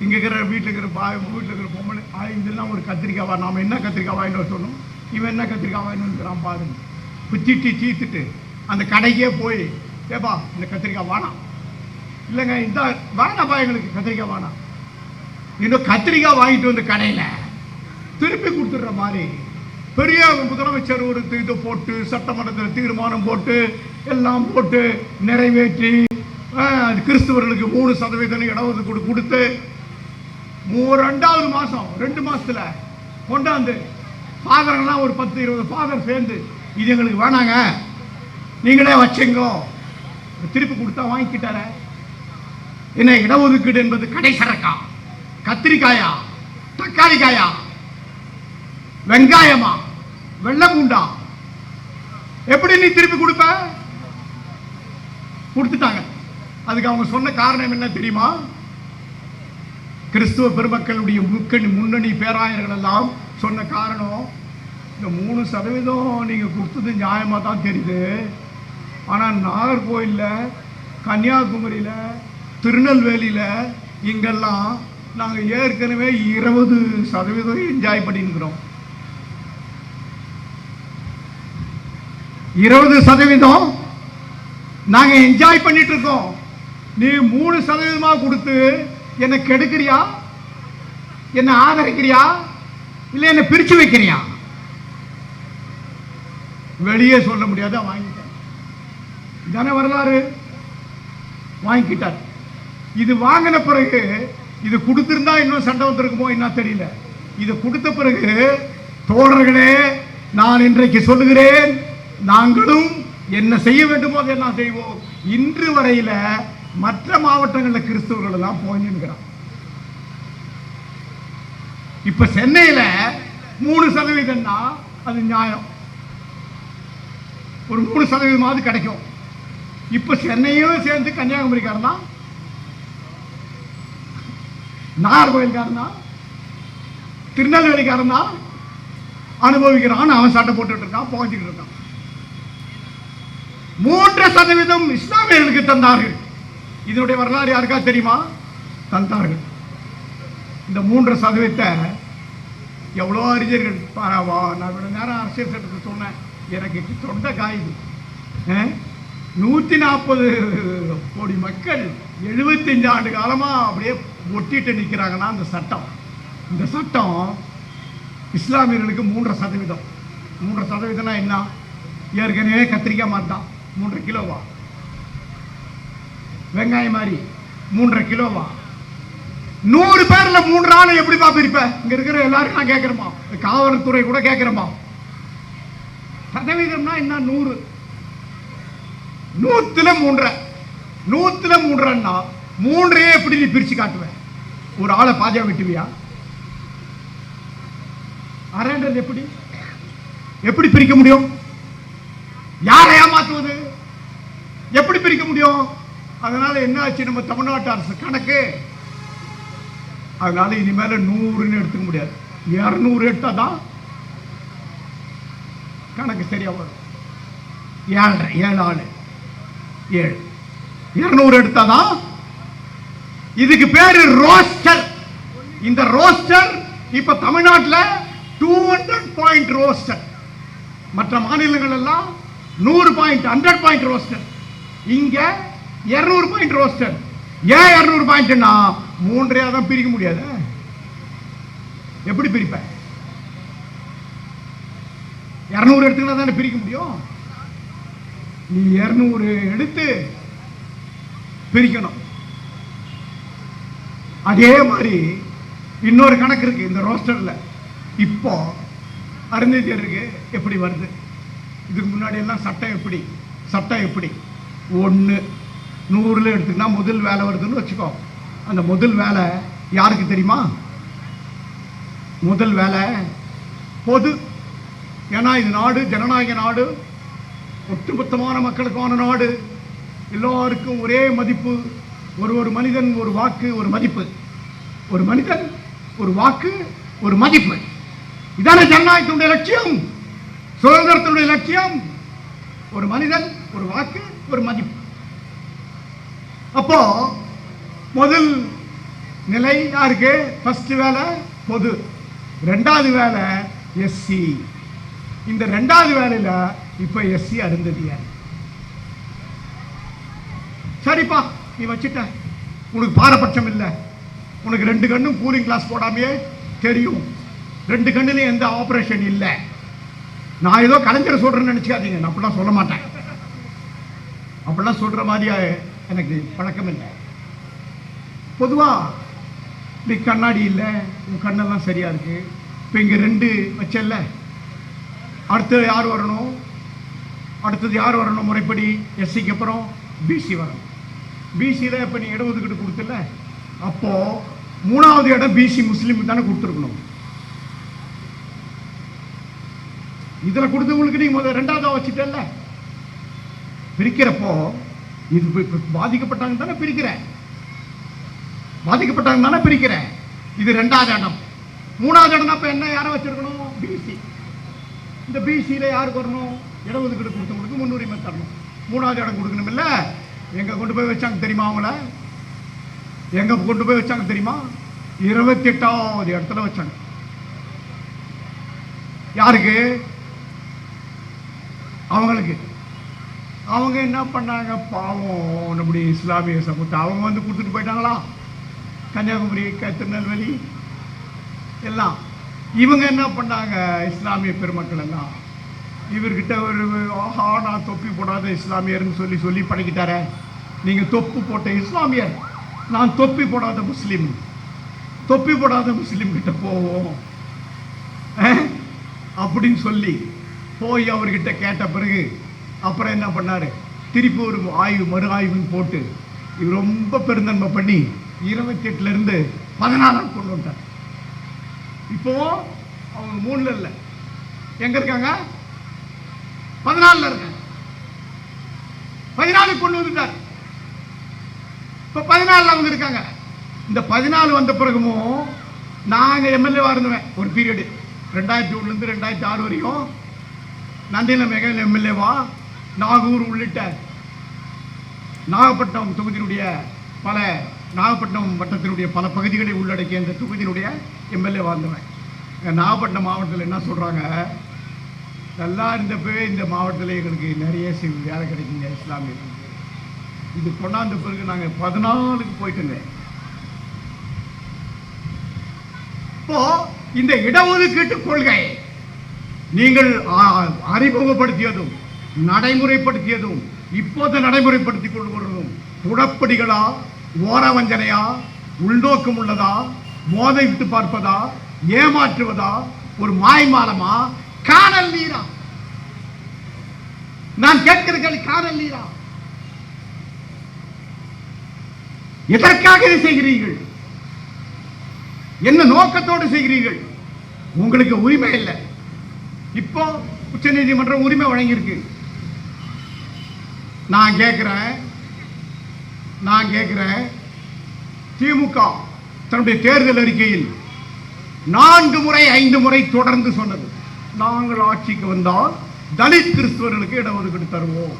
இங்கே இருக்கிற வீட்டில் இருக்கிற வீட்டில் இருக்கிற பொம்பளை இதெல்லாம் ஒரு கத்திரிக்காவா, நாம் என்ன கத்திரிக்காய் வாங்கிட்டு வர சொன்னோம், இவன் என்ன கத்திரிக்காய் வாங்கிட்டு வந்துக்கிறான் பாருங்க. பிச்சிட்டு சீத்துட்டு அந்த கடைக்கே போய், ஏப்பா இந்த கத்திரிக்காய் வேணாம், இல்லைங்க இந்த வேணாப்பா எங்களுக்கு கத்திரிக்காய் வேணாம், இன்னும் கத்திரிக்காய் வாங்கிட்டு வந்து கடையில் திருப்பி கொடுத்துடுற மாதிரி பெரிய முதலமைச்சர் ஒரு இது போட்டு சட்டமன்றத்தில் தீர்மானம் போட்டு எல்லாம் போட்டு நிறைவேற்றி கிறிஸ்தவர்களுக்கு 3% இடஒதுக்கீடு கொடுத்து 2வது மாதம் 2 மாசத்துல கொண்டாந்து ஃபாதர்லாம் ஒரு 10-20 ஃபாதர் சேர்ந்து இது எங்களுக்கு வேணாங்க நீங்களே வச்சுங்க திருப்பி கொடுத்தா வாங்கிக்கிட்டார. என்ன இடஒதுக்கீடு என்பது கடை சரக்கா, கத்திரிக்காயா, தக்காளிக்காயா, வெங்காயமா, வெள்ளை பூண்டா, எப்படி நீ திருப்பி கொடுப்ப? கொடுத்துட்டாங்க. அதுக்கு அவங்க சொன்ன காரணம் என்ன தெரியுமா? கிறிஸ்துவ பெருமக்களுடைய முன்னணி பேராயர்கள் எல்லாம் சொன்ன காரணம், இந்த 3% நீங்க கொடுத்தது நியாயமா தான் தெரியுது, ஆனா நாகர்கோயிலில், கன்னியாகுமரியில, திருநெல்வேலியில இங்கெல்லாம் நாங்க ஏற்கனவே 20% என்ஜாய் பண்ணிருக்கிறோம். 20% நாங்க என்ஜாய் பண்ணிட்டு இருக்கோம். நீ 3% கொடுத்து என்ன கெடுக்கிறியா, என்ன ஆதரிக்கிறியா, இல்ல என்ன பிரிச்சு வைக்கிறியா? வெளியே சொல்ல முடியாத வாங்கிட்டேன். இதான வரலாறு. வாங்கிக்கிட்டார். இது வாங்கின பிறகு இது கொடுத்திருந்தா இன்னும் சண்டை வந்திருக்குமோ என்ன தெரியல. இது கொடுத்த பிறகு தோழர்களே, நான் இன்றைக்கு சொல்லுகிறேன், நாங்களும் என்ன செய்ய வேண்டுமோ அதெல்லாம் செய்வோம். இன்று வரையில மற்ற மாவட்டங்களில் கிறிஸ்தவர்கள் எல்லாம் போயிருக்கிறான். இப்ப சென்னையில 3% அது நியாயம். ஒரு 3% கிடைக்கும். இப்ப சென்னையும் சேர்ந்து கன்னியாகுமரிக்காரனா, நாகர்கோயில்காரனா, திருநெல்வேலிக்காரனா அனுபவிக்கிறான். அவன் சட்டை போட்டுட்டு இருக்கான், புகஞ்சிட்டு இருக்கான். 3% இஸ்லாமியர்களுக்கு தந்தார்கள். இதனுடைய வரலாறு யாருக்கா தெரியுமா? தந்தார்கள். இந்த 3% எவ்வளோ அறிஞர்கள், நான் இவ்வளோ நேரம் அரசியல் சட்டத்தை சொன்னேன், எனக்கு தொண்ட காயுது. 140 கோடி மக்கள் 75 ஆண்டு காலமாக அப்படியே ஒட்டிட்டு நிற்கிறாங்கன்னா அந்த சட்டம், இந்த சட்டம் இஸ்லாமியர்களுக்கு 3%. 3%னா என்ன? ஏற்கனவே கத்திரிக்காய் மாட்டான் 3.5 கிலோவா, வெங்காயம் மாதிரி 3.5 கிலோவா, 100 பேர்ல 3 ஆளை எப்படிப்பா பிரிப்ப? இங்க இருக்கிற எல்லாரும் நான் கேட்கிறேமா, காவல்துறை கூட கேட்கிறேமா. சதவீதம்னா என்ன? 100, 100ல 3, 100ல 3ன்னா 3 எப்படி நீ பிரிச்சு காட்டுவேன்? ஒரு ஆளை பாதியா விட்டுவியா? அரேன்றது எப்படி பிரிக்க முடியும்? யாரை ஏமாத்துவது? எப்படி பிரிக்க முடியும்? அதனால என்ன ஆச்சு? நம்ம தமிழ்நாட்டு அரசு கணக்கு, அதனால இனிமேல 100ன்னு எடுத்துக்க முடியாது. 200 எடுத்தாதான் கணக்கு சரியா வரும். 7 ஆளு 7, 200 எடுத்தாதான். இதுக்கு பேரு ரோஸ்டர். இந்த ரோஸ்டர் இப்ப தமிழ்நாட்டில் 200 பாயிண்ட் ரோஸ்டர், மற்ற மாநிலங்கள் எல்லாம் 100 பாயிண்ட் 100 பாயிண்ட் ரோஸ்டர், இங்க 200 பாயிண்ட் ரோஸ்டர். ஏன் 200 பாயிண்ட்னா 3 தான் பிரிக்க முடியாது. எப்படி பிரிப்ப? 200 எடுத்துக்கினா தானே பிரிக்க முடியும். நீ 200 எடுத்து பிரிக்கணும். அதே மாதிரி இன்னொரு கணக்கு இருக்கு இந்த ரோஸ்டர்ல. இப்போ அருந்ததியருக்கு எப்படி வருது? இதுக்கு முன்னாடி எல்லாம் சட்டம் எப்படி 1 100ல எடுத்துக்கினா முதல் வேலை வருதுன்னு வச்சுக்கோ. அந்த முதல் வேலை யாருக்கு தெரியுமா? முதல் வேலை பொது. ஏன்னா இது நாடு ஜனநாயக நாடு, ஒட்டுமொத்தமான மக்களுக்கான நாடு, எல்லாருக்கும் ஒரே மதிப்பு. ஒரு மனிதன் ஒரு வாக்கு ஒரு மதிப்பு, ஒரு மனிதன் ஒரு வாக்கு ஒரு மதிப்பு. இதான ஜனநாயகத்தினுடைய லட்சியம், சுதந்திரத்தினுடைய லட்சியம். ஒரு மனிதன் ஒரு வாக்கு ஒரு மதிப்பு. அப்போ முதல் நிலை யாருக்கு? ஃபர்ஸ்ட் வேலை பொது, 2வது வேலை எஸ்சி. இந்த 2வது வேலையில இப்ப எஸ்சி அருந்ததியார். சரிப்பா, நீ வச்சுட்ட, உனக்கு பாரபட்சம் இல்லை. உனக்கு 2 கண்ணும் கூலிங் கிளாஸ் போடாமையே தெரியும், 2 கண்ணுலையும் எந்த ஆபரேஷன் இல்லை. நான் ஏதோ கலைஞரை சொல்றேன்னு நினைச்சுக்காதீங்க, நான் அப்படிலாம் சொல்ல மாட்டேன். அப்படிலாம் சொல்ற மாதிரியா எனக்கு பழக்கம் இல்லை. பொதுவா நீ கண்ணாடி இல்லை, உன் கண்ணெல்லாம் சரியா இருக்கு. இப்போ இங்க 2 வச்சல்ல, அடுத்தது யார் வரணும்? முறைப்படி எஸ்சிக்கு அப்புறம் பிசி வரணும். பிசியில் இப்போ நீ இடஒதுக்கீடு கொடுத்துல, அப்போ 3வது இடம் பிசி முஸ்லீம் தானே கொடுத்துருக்கணும். இதுல கொடுத்தவங்களுக்கு நீங்க முதல்ல 2வதா வச்சுட்டல. பிரிக்கிறப்போ இது பாதிக்கப்பட்டாங்க தானே பிரிக்கிறேன், இது 2வது இடம். 3வது இடம் அப்ப என்ன யாரை வச்சிருக்கணும்? பிசி. இந்த பிசியில யாருக்கு வரணும்? இடஒதுக்கீடு கொடுத்தவங்களுக்கு முன்னுரிமை தரணும். 3வது இடம் கொடுக்கணும் இல்ல. எங்க கொண்டு போய் வச்சாங்க தெரியுமா? அவங்கள எங்க கொண்டு போய் வச்சாங்க தெரியுமா? 28வது இடத்துல வச்சாங்க. யாருக்கு? அவங்களுக்கு. அவங்க என்ன பண்ணாங்க பாவம், நம்முடைய இஸ்லாமிய சமூகத்தை அவங்க வந்து கொடுத்துட்டு போயிட்டாங்களா, கன்னியாகுமரி திருநெல்வேலி எல்லாம். இவங்க என்ன பண்ணாங்க, இஸ்லாமிய பெருமக்கள் எல்லாம் இவர்கிட்ட ஒரு ஆஹா நான் தொப்பி போடாத இஸ்லாமியர்னு சொல்லி பழகிட்டார. நீங்க தொப்பு போட்ட இஸ்லாமியர், நான் தொப்பி போடாத முஸ்லீம், தொப்பி போடாத முஸ்லீம் கிட்ட போவோம் அப்படின்னு சொல்லி போய் அவர்கிட்ட கேட்ட பிறகு அப்புறம் என்ன பண்ணாரு, திருப்பி ஒரு மறு ஆய்வுன்னு போட்டு இவர் ரொம்ப பெருந்தன்மை பண்ணி 28ல இருந்து 14 கொண்டு வந்தார். இப்போ அவங்க 3ல இல்ல, எங்க இருக்காங்க? 14ல இருக்காங்க. 14 கொண்டு வந்துட்டார். இப்ப 14 அவங்க இருக்காங்க. இந்த 14 வந்த பிறகும் நாங்க எம்எல்ஏவா இருந்தேன் ஒரு பீரியடு 2001 இருந்து 2006 வரைக்கும். நந்தில மெகல் எம்எல்ஏவா, நாகூர் உள்ளிட்ட நாகப்பட்டினம் தொகுதியினுடைய நாகப்பட்டினம் வட்டத்தினுடைய பல பகுதிகளை உள்ளடக்கிய இந்த தொகுதியினுடைய எம்எல்ஏ வாழ்ந்தவன். நாகப்பட்டினம் மாவட்டத்தில் என்ன சொல்றாங்க, நல்லா இருந்தப்பவே இந்த மாவட்டத்தில் எங்களுக்கு நிறைய வேலை கிடைக்குங்க இஸ்லாமியர்களுக்கு. இது கொண்டாந்த பிறகு நாங்கள் 14க்கு போயிட்டுங்க. இப்போ இந்த இடஒதுக்கீட்டு கொள்கை நீங்கள் அறிமுகப்படுத்தியதும் நடைமுறைப்படுத்தியதும் இப்போது நடைமுறைப்படுத்திக் கொள்வதும் புடப்படிகளா, ஓரவஞ்சனையா, உள்நோக்கம் உள்ளதா, மோதை விட்டு பார்ப்பதா, ஏமாற்றுவதா, ஒரு மாய்மாலமா, காணல் நீரா? நான் கேட்கிறேன், காணல் நீரா? எதற்காக இதை செய்கிறீர்கள்? என்ன நோக்கத்தோடு செய்கிறீர்கள்? உங்களுக்கு உரிமை இல்லை. இப்போ உச்ச நீதிமன்றம் உரிமை வழங்கியிருக்கு. நான் கேட்கிறேன் திமுக தன்னுடைய தேர்தல் அறிக்கையில் 4 முறை 5 முறை தொடர்ந்து சொன்னது, நாங்கள் ஆட்சிக்கு வந்தால் தலித் கிறிஸ்தவர்களுக்கு இடஒதுக்கீடு தருவோம்,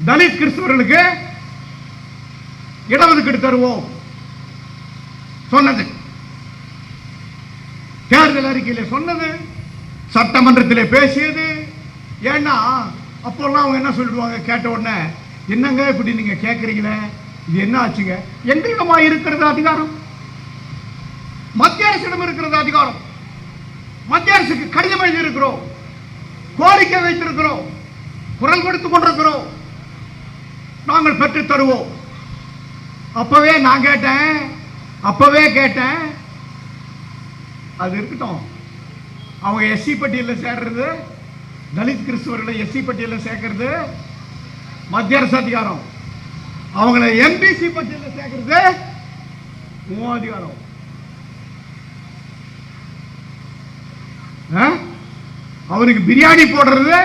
தலித் கிறிஸ்தவர்களுக்கு இடஒதுக்கீடு தருவோம் சொன்னது. தேர்தல் அறிக்கையில் சொன்னது, சட்டமன்றத்திலே பேசியது. ஏன்னா அப்போல்லாம் அவங்க என்ன சொல்லிடுவாங்க, கேட்ட உடனே என்னங்க இப்படி நீங்க கேட்கறீங்களே, இது என்ன ஆச்சுங்க? எங்களிடமா இருக்கிறது அதிகாரம், மத்திய அரசிடம் இருக்கிறது அதிகாரம். மத்திய அரசுக்கு கடிதம் எழுதி இருக்கிறோம், கோரிக்கை வைத்திருக்கிறோம், குரல் கொடுத்துக் கொண்டிருக்கிறோம், நாங்கள் பெற்று தருவோம். அப்பவே கேட்டேன், அது இருக்கட்டும். அவங்க எஸ்சி பட்டியலில் சேர்றது, தலித் கிறிஸ்தவர்களை எஸ்சி பட்டியலில் சேர்க்கிறது மத்திய அரசு அதிகாரம், அவங்களை எம்பிசி பட்டியலில் சேர்க்கிறது உன் அதிகாரம். அவனுக்கு பிரியாணி போடுறது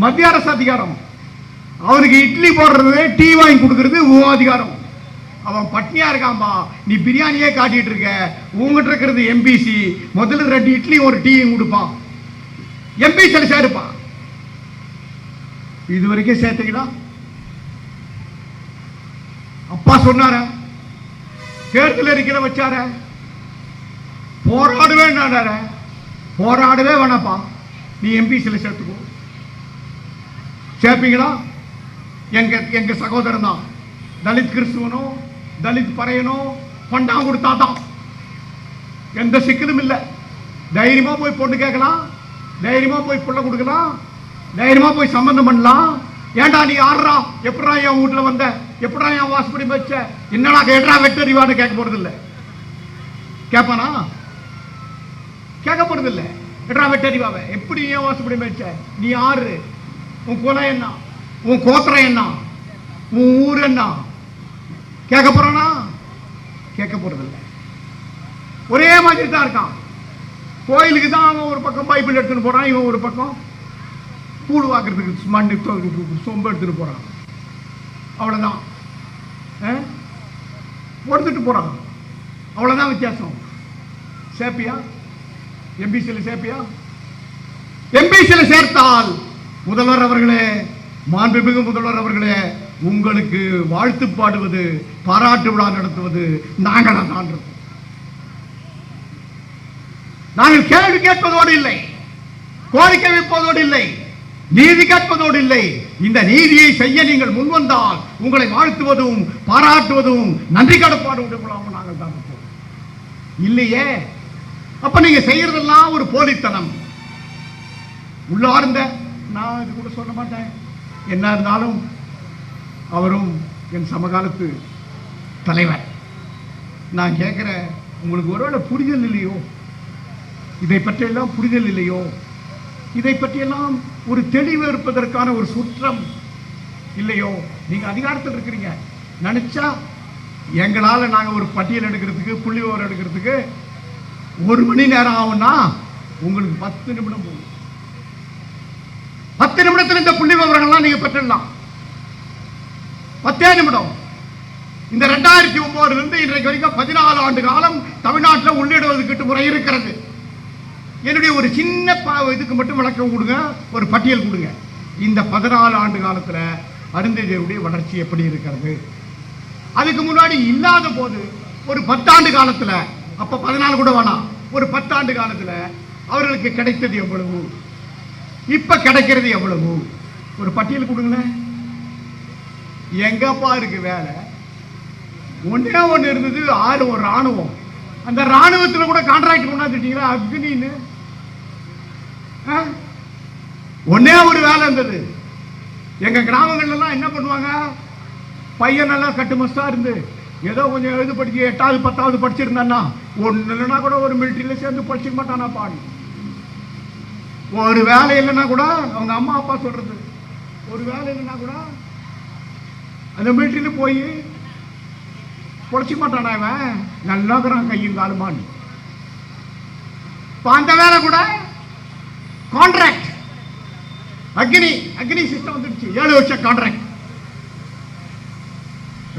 மத்திய அரசு அதிகாரம், அவனுக்கு இட்லி போடுறது, டீ வாங்கி கொடுக்கிறது உன் அதிகாரம். அவன் பட்னியா இருக்கான்பா, நீ பிரியாணியே காட்டிட்டு இருக்க, உங்ககிட்ட இருக்கிறது எம்பிசி. முதல்ல 2 இட்லி ஒரு டீயும் கொடுப்பான், எம்பிசியில் சேருப்பான். இது வரைக்கும் சேர்த்துக்கிட்டா அப்பா சொன்னார, தேர்தல் அறிக்கையில வச்சார, போராடவே வேணாப்பா, நீ எம்பிசியில் சேர்த்துக்கோ. சேர்ப்பீங்களா? எங்க சகோதரன் தான் தலித் கிறிஸ்துவனோ தலித் பறையனோ பண்டாம் கொடுத்தாதான் எந்த சிக்கலும் இல்லை. தைரியமா போய் பொண்ணு கேட்கலாம், தைரியமா போய் புள்ள கொடுக்கலாம், தைரியமா போய் சம்பந்தம் பண்ணலாம். ஏண்டா நீ ஆடுறா, எப்படா என் வீட்டுல வந்த, எப்படா என் வாசப்படி வச்ச, என்னடா கேட்டா வெட்டறிவான்னு கேட்க போறது இல்லை. கேட்பானா? கேட்க போறது இல்லை. எட்ரா வெட்டறிவாவ, எப்படி என் வாசப்படி வச்ச, நீ ஆறு, உன் குலம் என்ன, உன் கோத்திரம் என்ன, உன் ஊர் என்ன கேட்க போறானா? கேட்க போறது இல்லை. ஒரே மாதிரி தான் இருக்கான். கோயிலுக்கு தான் அவன் ஒரு பக்கம் பைபிள் எடுத்துட்டு போறான், இவன் ஒரு பக்கம் கூடு வாக்குறதுக்கு மண்ணு சொம்பு எடுத்துட்டு போறான். அவ்வளவுதான் கொடுத்துட்டு போறான். அவ்வளவுதான் வித்தியாசம். சேப்பியா? எம்பிசியில் சேப்பியா? எம்பிசியில் சேர்த்தால் முதல்வர் அவர்களே, மாண்புமிகு முதல்வர் அவர்களே, உங்களுக்கு வாழ்த்து பாடுவது, பாராட்டு விழா நடத்துவது நாங்கள் தான் இருக்கோம். நாங்கள் கேள்வி கேட்பதோடு இல்லை, கோரிக்கை வைப்பதோடு இல்லை, நீதி கேட்பதோடு இல்லை. இந்த நீதியை செய்ய நீங்கள் முன்வந்தால் உங்களை வாழ்த்துவதும் பாராட்டுவதும் நன்றி கடப்பாடு உடையவர்களாக நாங்கள் தான் இருப்போம். இல்லையே, அப்ப நீங்க செய்யறதெல்லாம் ஒரு போலித்தனம். உள்ளார்ந்த நான் இது கூட சொல்ல மாட்டேன். என்ன இருந்தாலும் அவரும் என் சமகாலத்து தலைவர். நான் கேட்கிறேன், உங்களுக்கு ஒருவேளை புரிதல் இல்லையோ, இதை பற்றியெல்லாம் புரிதல் இல்லையோ, இதை பற்றியெல்லாம் ஒரு தெளிவு இருப்பதற்கான ஒரு சுற்றம் இல்லையோ? நீங்க அதிகாரத்தில் இருக்கிறீங்க, நினைச்சா எங்களால் நாங்கள் ஒரு பட்டியல் எடுக்கிறதுக்கு, புள்ளி விவரம் எடுக்கிறதுக்கு 1 மணி நேரம் ஆகும்னா உங்களுக்கு 10 நிமிடம் போகும். 10 நிமிடத்தில் இந்த புள்ளி விவரங்கள்லாம் நீங்க பெற்றலாம். 10 நிமிடம். இந்த 2009 இருந்து இன்றைக்கு வரைக்கும் 14 ஆண்டு காலம் தமிழ்நாட்டில் உள்ளிடுவதற்கு முறை இருக்கிறது. என்னுடைய ஒரு சின்ன இதுக்கு மட்டும் விளக்கம் கொடுங்க, ஒரு பட்டியல் கொடுங்க. இந்த 14 ஆண்டு காலத்தில் அருந்ததியருடைய வளர்ச்சி எப்படி இருக்கிறது? அதுக்கு முன்னாடி இல்லாத போது ஒரு 10 ஆண்டு காலத்தில், அப்ப 14 கூட வேணாம், ஒரு 10 ஆண்டு காலத்தில் அவர்களுக்கு கிடைத்தது எவ்வளவு, இப்ப கிடைக்கிறது எவ்வளவு, ஒரு பட்டியல் கொடுங்களேன். எங்கப்பா இருக்கு வேலை? ஒன்னே ஒன்று இருந்தது, ஒரு ராணுவம். அந்த ராணுவத்தில் கூட கான்ட்ராக்ட் கொண்டாந்துட்டீங்களா? அக்னின்னு ஒன்னே ஒரு வேலை இருந்தது. எங்க கிராமங்கள்லாம் என்ன பண்ணுவாங்க, பையன் நல்லா கட்டுமஸ்தா இருந்து ஏதோ கொஞ்சம் எழுது படிச்சு 8வது 10வது படிச்சிருந்தான்னா ஒன்று இல்லைன்னா கூட ஒரு மிலிட்டரியில சேர்ந்து படிச்சுக்க மாட்டானா பாடி. ஒரு வேலை இல்லைன்னா கூட அவங்க அம்மா அப்பா சொல்றது, ஒரு வேலை இல்லைன்னா கூட அந்த மிலிட்டரியில போய் பொழைச்சிக்க மாட்டானா இவன், நல்லா இருக்கிறான் கையும் காலுமான்னு. அந்த வேலை கூட கான்ட்ராக்ட். அக்னி சிஸ்டம் வந்துடுச்சு, 7 வருஷம் கான்ட்ராக்ட்.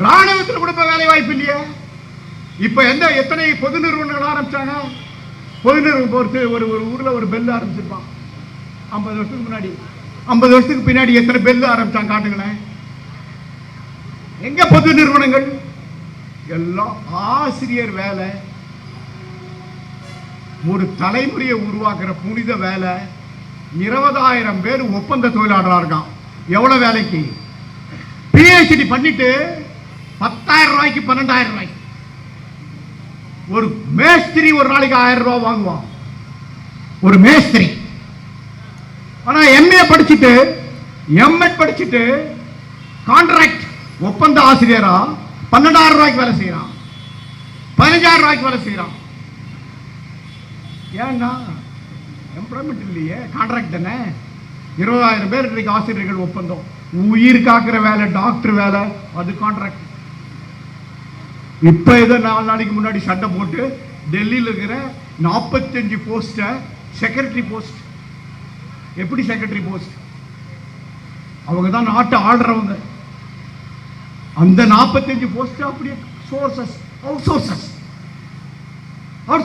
ராணுவத்தில் கூட வேலை வாய்ப்பு இல்லையே. இப்ப எத்தனை பொது நிறுவனங்கள் ஆரம்பிச்சாங்க? பொது நிறுவனம் ஒரு ஊர்ல ஒரு பெல் ஆரம்பிச்சிருப்பான் 50 வருஷத்துக்கு முன்னாடி. 50 வருஷத்துக்கு பின்னாடி எத்தனை பெல் ஆரம்பிச்சாங்க காட்டுங்களேன். எங்க பொது நிறுவனங்கள்? எல்லாம் ஆசிரியர் வேலை, ஒரு தலைமுறையை உருவாக்குற புனித வேலை. 20,000 பேர் ஒப்பந்த தொழிலாளராக இருக்கான். எவ்வளவு வேலைக்கு? PhD பண்ணிட்டு 10,000 ரூபாய்க்கு 12,000 ரூபாய்க்கு. ஒரு மேஸ்திரி ஒரு நாளைக்கு 1000 ரூபாய் வாங்குவான், ஒரு மேஸ்திரி. ஆனா MA படிச்சுட்டு MEd படிச்சுட்டு கான்ட்ராக்ட் ஒப்பந்த ஆசிரியரா 12,000 ரூபாய்க்கு வேலை செய்யறான், 15,000 ரூபாய்க்கு வேலை செய்யறான். ஏன்னா எம்ப்ளாய்மெண்ட் இல்லையே, கான்ட்ராக்ட் தானே. 20,000 பேர் இன்றைக்கு ஆசிரியர்கள் ஒப்பந்தம். உயிர் காக்கிற வேலை, டாக்டர் வேலை, அது கான்ட்ராக்ட். இப்ப ஏதோ 4 நாளைக்கு முன்னாடி சண்டை போட்டு டெல்லியில் இருக்கிற 45 போஸ்ட செக்ரட்டரி போஸ்ட். எப்படி செக்ரட்டரி போஸ்ட்? அவங்க தான் நாட்டை ஆடுறவங்க. அந்த 45 போஸ்ட் அப்படியே சோர்சஸ், அவுட்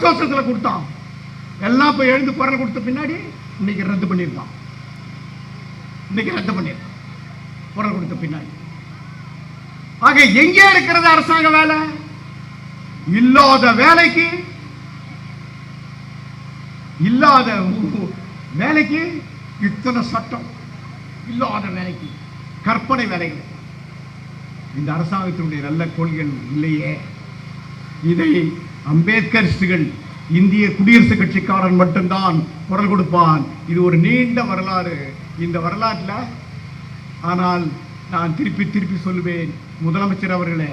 சோர்சஸ்ல கொடுத்தான். எல்லாம் இப்ப எழுந்து குரல் கொடுத்த பின்னாடி இன்னைக்கு ரத்து பண்ணிருக்கான். குரல் கொடுத்த பின்னாடி. ஆக எங்கே இருக்கிறது அரசாங்க வேலை? இல்லாத வேலைக்கு இத்தனை சட்டம், இல்லாத வேலைக்கு கற்பனை வேலைகள். இந்த அரசாங்கத்தினுடைய நல்ல கொள்கைகள் இல்லையே. இதை அம்பேத்கரிஸ்டுகள், இந்திய குடியரசுக் கட்சிக்காரன் மட்டும்தான் குரல் கொடுப்பான். இது ஒரு நீண்ட வரலாறு இந்த வரலாற்றில். ஆனால் நான் திருப்பி சொல்லுவேன், முதலமைச்சர் அவர்களே,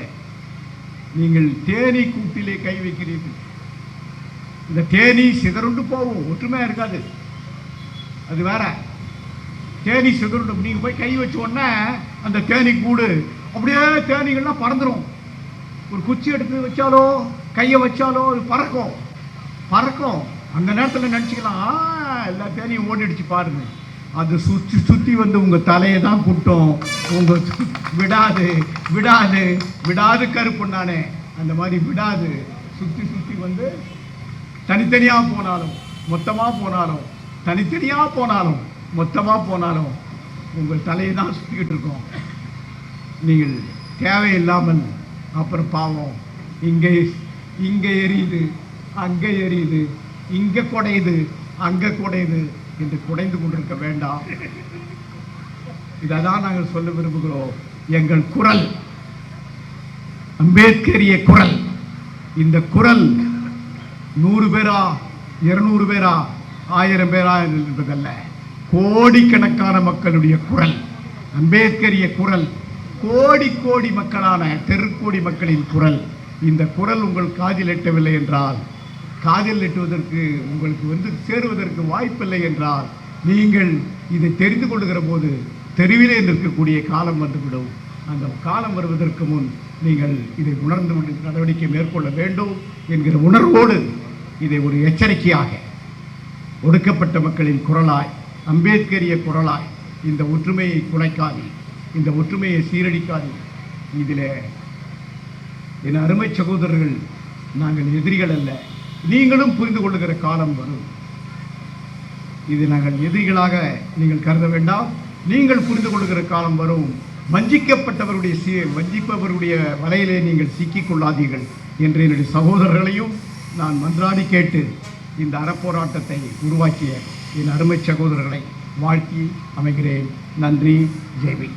நீங்கள் தேனீ கூட்டிலே கை வைக்கிறீர்கள். இந்த தேனீ சிதறுண்டு போகும், ஒற்றுமையா இருக்காது. அது வேற. தேனீ சிதறுண்டு, நீங்க போய் கை வச்ச உடனே அந்த தேனீ கூடு அப்படியே தேனீகள்லாம் பறந்துடும். ஒரு குச்சி எடுத்து வச்சாலோ கையை வச்சாலோ அது பறக்கும். அந்த நேரத்தில் நினைச்சுக்கலாம், எல்லா தேனியும் ஓடிடுச்சு பாருங்க. அது சுத்தி வந்து உங்க தலையை தான் குட்டும். உங்க விடாது கருப்பு நானே, அந்த மாதிரி விடாது. சுத்தி வந்து தனித்தனியா போனாலும் மொத்தமா போனாலும், தனித்தனியா போனாலும் மொத்தமா போனாலும் உங்கள் தலையை தான் சுத்திக்கிட்டு இருக்கோம். நீங்கள் தேவையில்லாமல் அப்புறம் பாவம் இங்கே எரியுது, அங்கே எரியுது, இங்கே குடையுது, அங்கே குடையுது என்று குடைந்து கொண்டிருக்க வேண்டாம். இதான் நாங்கள் சொல்ல விரும்புகிறோம். எங்கள் குரல் அம்பேத்கரிய குரல். இந்த குரல் 100 பேரா 200 பேரா 1000 பேரா என்பதல்ல, கோடிக்கணக்கான மக்களுடைய குரல். அம்பேத்கரிய குரல் கோடி மக்களான தெருக்கோடி மக்களின் குரல். இந்த குரல் உங்கள் காதில் எட்டவில்லை என்றால், காதில் எட்டுவதற்கு உங்களுக்கு வந்து சேருவதற்கு வாய்ப்பில்லை என்றால், நீங்கள் இதை தெரிந்து கொள்ளுகிற போது தெருவிலே நிற்கக்கூடிய காலம் வந்துவிடும். அந்த காலம் வருவதற்கு முன் நீங்கள் இதை உணர்ந்து நடவடிக்கை மேற்கொள்ள வேண்டும் என்கிற உணர்வோடு இதை ஒரு எச்சரிக்கையாக ஒடுக்கப்பட்ட மக்களின் குரலாய், அம்பேத்கரிய குரலாய் இந்த ஒற்றுமையை குலைக்காது, இந்த ஒற்றுமையை சீரழிக்காது. இதில் என் அருமை சகோதரர்கள், நாங்கள் எதிரிகள் அல்ல, நீங்களும் புரிந்து கொள்ளுகிற காலம் வரும். இது நாங்கள் எதிரிகளாக நீங்கள் கருத வேண்டாம், நீங்கள் புரிந்து கொள்ளுகிற காலம் வரும். வஞ்சிப்பவருடைய வலையிலே நீங்கள் சிக்கிக் கொள்ளாதீர்கள் என்று என்னுடைய சகோதரர்களையும் நான் மன்றாடி கேட்டு இந்த அறப்போராட்டத்தை உருவாக்கிய என் அருமை சகோதரர்களை வாழ்த்தி அமைகிறேன். நன்றி. ஜெய்பி.